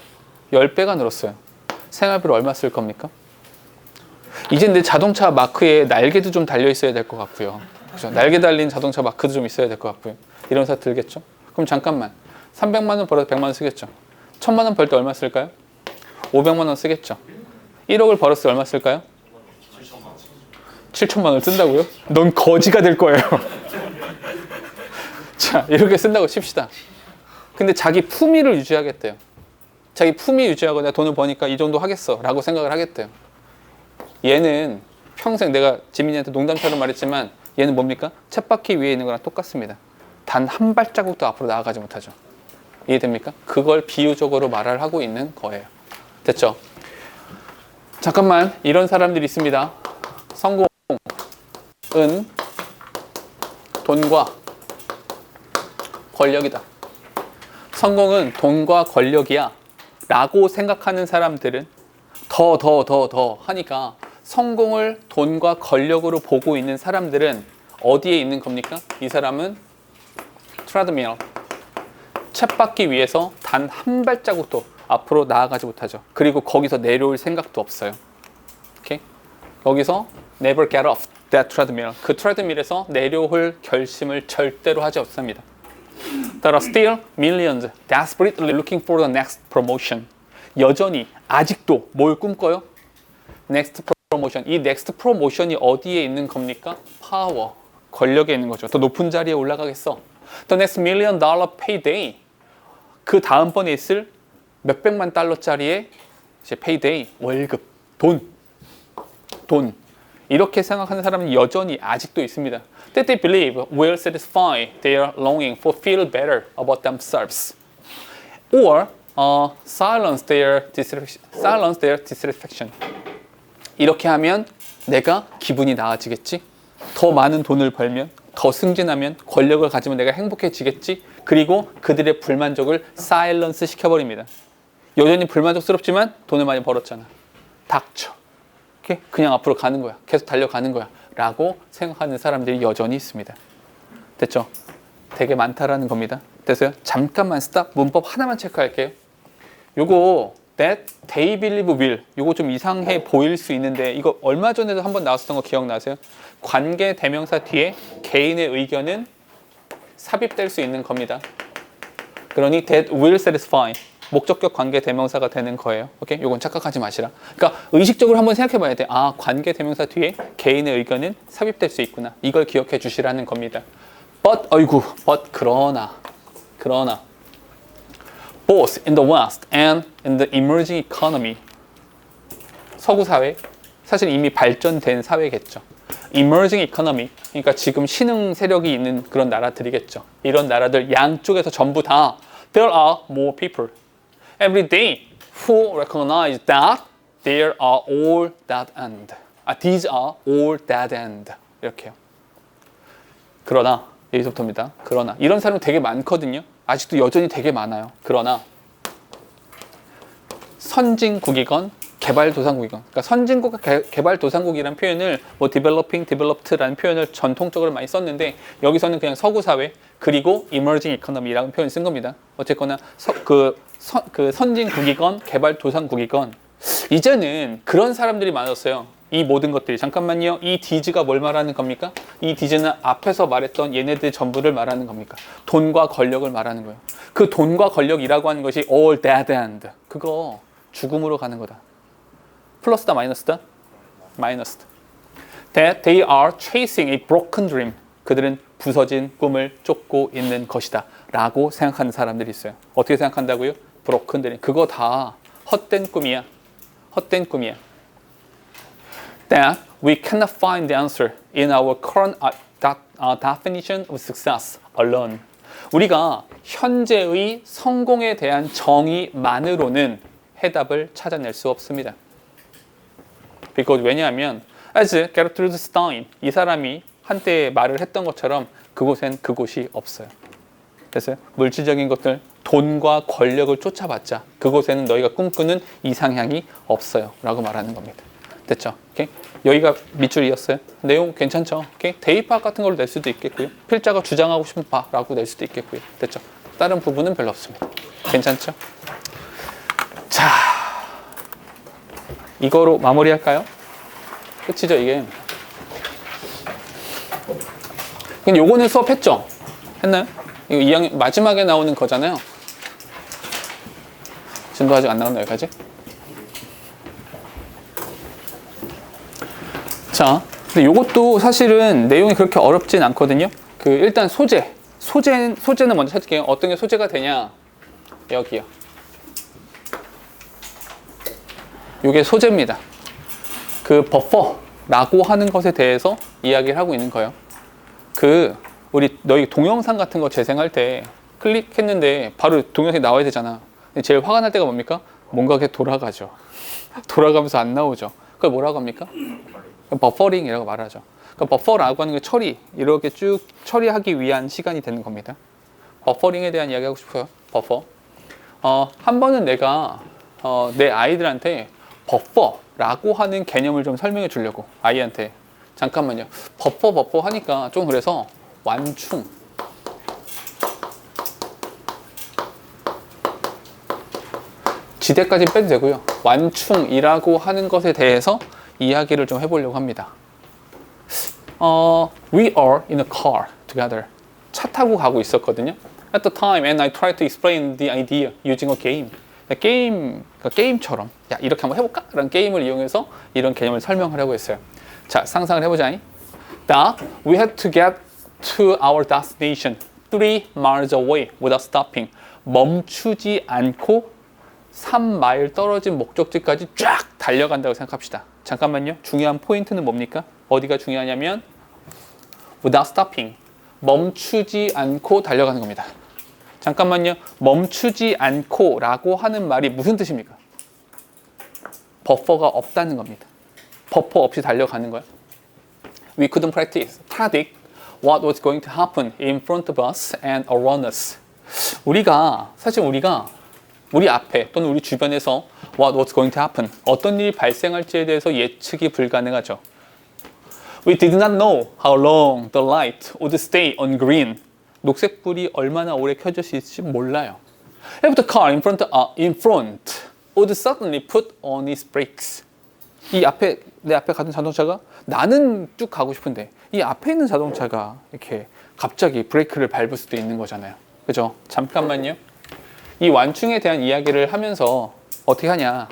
10배가 늘었어요. 생활비로 얼마 쓸 겁니까? 이젠 내 자동차 마크에 날개도 좀 달려 있어야 될 것 같고요. 그죠? 날개 달린 자동차 마크도 좀 있어야 될 것 같고요. 이런 생각 들겠죠? 그럼 잠깐만. 300만 원 벌어서 100만 원 쓰겠죠? 1000만 원 벌 때 얼마 쓸까요? 500만 원 쓰겠죠? 1억을 벌었을 때 얼마 쓸까요? 7천만 원을 쓴다고요? 넌 거지가 될 거예요. 자, 이렇게 쓴다고 칩시다. 근데 자기 품위를 유지하겠대요. 자기 품위 유지하고 내가 돈을 버니까 이 정도 하겠어 라고 생각을 하겠대요. 얘는 평생, 내가 지민이한테 농담처럼 말했지만 얘는 뭡니까? 쳇바퀴 위에 있는 거랑 똑같습니다. 단 한 발자국도 앞으로 나아가지 못하죠. 이해됩니까? 그걸 비유적으로 말을 하고 있는 거예요. 됐죠? 잠깐만, 이런 사람들이 있습니다. 성공은 돈과 권력이다. 성공은 돈과 권력이야 라고 생각하는 사람들은 더 하니까 성공을 돈과 권력으로 보고 있는 사람들은 어디에 있는 겁니까? 이 사람은 트레드밀, 쳇바퀴 위에서 단 한 발자국도 앞으로 나아가지 못하죠. 그리고 거기서 내려올 생각도 없어요. 오케이? 거기서 never get off that treadmill. 그 트레드밀에서 내려올 결심을 절대로 하지 않습니다. There are still millions desperately looking for the next promotion. 여전히 아직도 뭘 꿈꿔요? next promotion. 이 next promotion이 어디에 있는 겁니까? 파워, 권력에 있는 거죠. 더 높은 자리에 올라가겠어. The next $1 million payday. 그 다음번에 있을 몇백만 달러짜리의 이제 payday, 월급, 돈. 이렇게 생각하는 사람은 여전히 아직도 있습니다. That they believe will satisfy their longing for feel better about themselves, or silence their dissatisfaction. 이렇게 하면 내가 기분이 나아지겠지? 더 많은 돈을 벌면, 더 승진하면, 권력을 가지면 내가 행복해지겠지? 그리고 그들의 불만족을 사일런스 시켜버립니다. 여전히 불만족스럽지만 돈을 많이 벌었잖아. 닥쳐. 그냥 앞으로 가는 거야. 계속 달려가는 거야. 라고 생각하는 사람들이 여전히 있습니다. 됐죠? 되게 많다라는 겁니다. 됐어요? 잠깐만 스탑. 문법 하나만 체크할게요. 요거 that they believe will 요거 좀 이상해 보일 수 있는데 이거 얼마 전에도 한번 나왔었던 거 기억나세요? 관계 대명사 뒤에 개인의 의견은 삽입될 수 있는 겁니다. 그러니 that will satisfy 목적격 관계 대명사가 되는 거예요. 오케이? 요건 착각하지 마시라. 그러니까 의식적으로 한번 생각해 봐야 돼. 아, 관계 대명사 뒤에 개인의 의견은 삽입될 수 있구나. 이걸 기억해 주시라는 겁니다. but 그러나 both in the West and in the emerging economy 서구 사회 사실 이미 발전된 사회겠죠. emerging economy 그러니까 지금 신흥 세력이 있는 그런 나라들이겠죠. 이런 나라들 양쪽에서 전부 다 there are more people every day who recognize that there are all dead end. These are all dead end. 이렇게요. 그러나 여기서부터입니다. 그러나 이런 사람 되게 많거든요. 아직도 여전히 되게 많아요. 그러나 선진국이건 개발도상국이건 그러니까 선진국과 개발도상국이라는 표현을 뭐 developing, developed라는 표현을 전통적으로 많이 썼는데 여기서는 그냥 서구 사회 그리고 emerging economy라는 표현을 쓴 겁니다. 어쨌거나 선진국이건 개발도상국이건 이제는 그런 사람들이 많았어요. 이 모든 것들이 잠깐만요. 이 디즈가 뭘 말하는 겁니까? 이 디즈는 앞에서 말했던 얘네들 전부를 말하는 겁니까? 돈과 권력을 말하는 거예요. 그 돈과 권력이라고 하는 것이 all dead end. 그거 죽음으로 가는 거다. 플러스다 마이너스다? 마이너스다. That they are chasing a broken dream. 그들은 부서진 꿈을 쫓고 있는 것이다. 라고 생각하는 사람들이 있어요. 어떻게 생각한다고요? broken dream. 그거 다 헛된 꿈이야. 헛된 꿈이야. That we cannot find the answer in our current definition of success alone. 우리가 현재의 성공에 대한 정의만으로는 해답을 찾아낼 수 없습니다. Because 왜냐하면 as Gertrude Stein 이 사람이 한때 말을 했던 것처럼 그곳엔 그곳이 없어요. 그래서 물질적인 것들 돈과 권력을 쫓아봤자 그곳에는 너희가 꿈꾸는 이상향이 없어요 라고 말하는 겁니다. 됐죠? 오케이? 여기가 밑줄이었어요. 내용 괜찮죠? 오케이? 대입학 같은 걸로 낼 수도 있겠고요. 필자가 주장하고 싶은 바라고 낼 수도 있겠고요. 됐죠? 다른 부분은 별로 없습니다. 괜찮죠? 자, 이거로 마무리할까요? 끝이죠, 이게. 근데 요거는 수업했죠? 했나요? 이거 2학년 마지막에 나오는 거잖아요. 지금도 아직 안 나왔나 여기까지? 자, 근데 요것도 사실은 내용이 그렇게 어렵진 않거든요. 그 일단 소재는 먼저 찾을게요. 어떤 게 소재가 되냐? 여기요. 요게 소재입니다. 그 버퍼라고 하는 것에 대해서 이야기를 하고 있는 거예요. 너희 동영상 같은 거 재생할 때 클릭했는데 바로 동영상이 나와야 되잖아. 근데 제일 화가 날 때가 뭡니까? 뭔가 그게 돌아가죠. 돌아가면서 안 나오죠. 그걸 뭐라고 합니까? 버퍼링이라고 말하죠. 그러니까 버퍼라고 하는 게 이렇게 쭉 처리하기 위한 시간이 되는 겁니다. 버퍼링에 대한 이야기 하고 싶어요. 버퍼. 한 번은 내가 내 아이들한테 버퍼라고 하는 개념을 좀 설명해 주려고 아이한테 잠깐만요. 버퍼 하니까 좀 그래서 완충 지대까지 빼도 되고요. 완충이라고 하는 것에 대해서 이야기를 좀 해보려고 합니다. We are in a car together. 차 타고 가고 있었거든요. At the time, and I tried to explain the idea using a game. 게임처럼 야 이렇게 한번 해볼까? 라는 게임을 이용해서 이런 개념을 설명하려고 했어요. 자, 상상을 해보자. That we had to get to our destination 3 miles away without stopping. 멈추지 않고 3마일 떨어진 목적지까지 쫙 달려간다고 생각합시다. 잠깐만요. 중요한 포인트는 뭡니까? 어디가 중요하냐면 without stopping. 멈추지 않고 달려가는 겁니다. 잠깐만요. 멈추지 않고 라고 하는 말이 무슨 뜻입니까? 버퍼가 없다는 겁니다. 버퍼 없이 달려가는 거예요. We couldn't predict what was going to happen in front of us and around us. 사실 우리가 우리 앞에 또는 우리 주변에서 what was going to happen 어떤 일이 발생할지에 대해서 예측이 불가능하죠. We did not know how long the light would stay on green. 녹색불이 얼마나 오래 켜질 수 있을지 몰라요. If the car in front would suddenly put on its brakes. 내 앞에 가던 자동차가 나는 쭉 가고 싶은데 이 앞에 있는 자동차가 이렇게 갑자기 브레이크를 밟을 수도 있는 거잖아요. 그죠? 잠깐만요. 이 완충에 대한 이야기를 하면서 어떻게 하냐?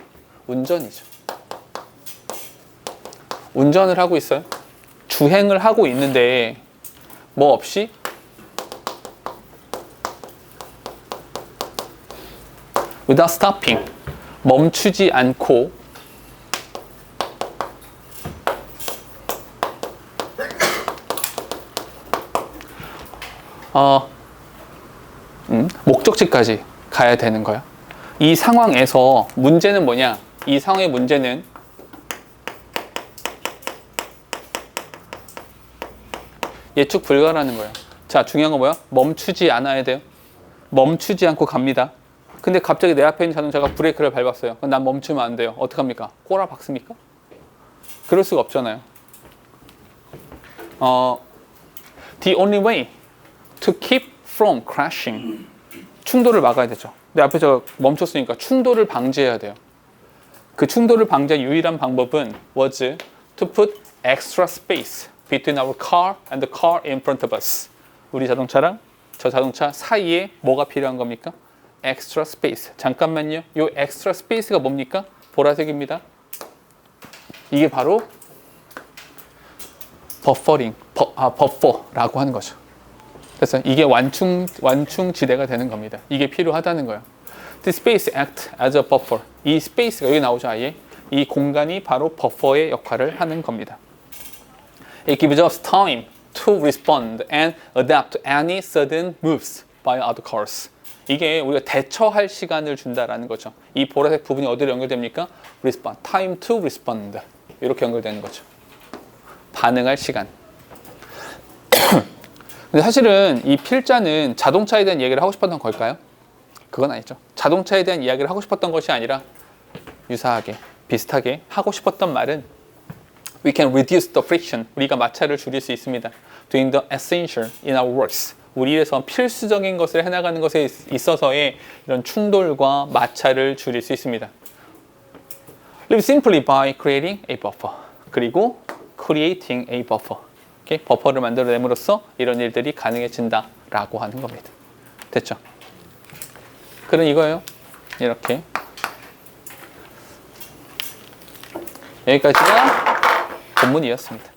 운전이죠. 운전을 하고 있어요. 주행을 하고 있는데 뭐 없이 without stopping 멈추지 않고 목적지까지 가야 되는 거야. 이 상황에서 문제는 뭐냐? 이 상황의 문제는 예측 불가라는 거예요. 자, 중요한 건 뭐야? 멈추지 않아야 돼요. 멈추지 않고 갑니다. 근데 갑자기 내 앞에 있는 자동차가 브레이크를 밟았어요. 그럼 난 멈추면 안 돼요. 어떡합니까? 꼬라 박습니까? 그럴 수가 없잖아요. The only way to keep from crashing. 충돌을 막아야 되죠. 내 앞에 저 멈췄으니까 충돌을 방지해야 돼요. 그 충돌을 방지할 유일한 방법은 was to put extra space between our car and the car in front of us. 우리 자동차랑 저 자동차 사이에 뭐가 필요한 겁니까? extra space. 잠깐만요. 요 extra space가 뭡니까? 보라색입니다. 이게 바로 버퍼링, 버퍼라고 하는 거죠. 그래서 이게 완충지대가 되는 겁니다. 이게 필요하다는 거예요. The space act as a buffer. 이 스페이스가 여기 나오죠, 아예. 이 공간이 바로 버퍼의 역할을 하는 겁니다. It gives us time to respond and adapt to any sudden moves by other cars. 이게 우리가 대처할 시간을 준다라는 거죠. 이 보라색 부분이 어디로 연결됩니까? Respond, time to respond. 이렇게 연결되는 거죠. 반응할 시간. 근데 사실은 이 필자는 자동차에 대한 얘기를 하고 싶었던 걸까요? 그건 아니죠. 자동차에 대한 이야기를 하고 싶었던 것이 아니라 유사하게, 비슷하게 하고 싶었던 말은 We can reduce the friction. 우리가 마찰을 줄일 수 있습니다. Doing the essential in our works. 우리 일에서 필수적인 것을 해나가는 것에 있어서의 이런 충돌과 마찰을 줄일 수 있습니다. Live simply by creating a buffer. 그리고 creating a buffer. 버퍼를 만들어냄으로써 이런 일들이 가능해진다라고 하는 겁니다. 됐죠? 글은 이거예요. 이렇게. 여기까지가 본문이었습니다.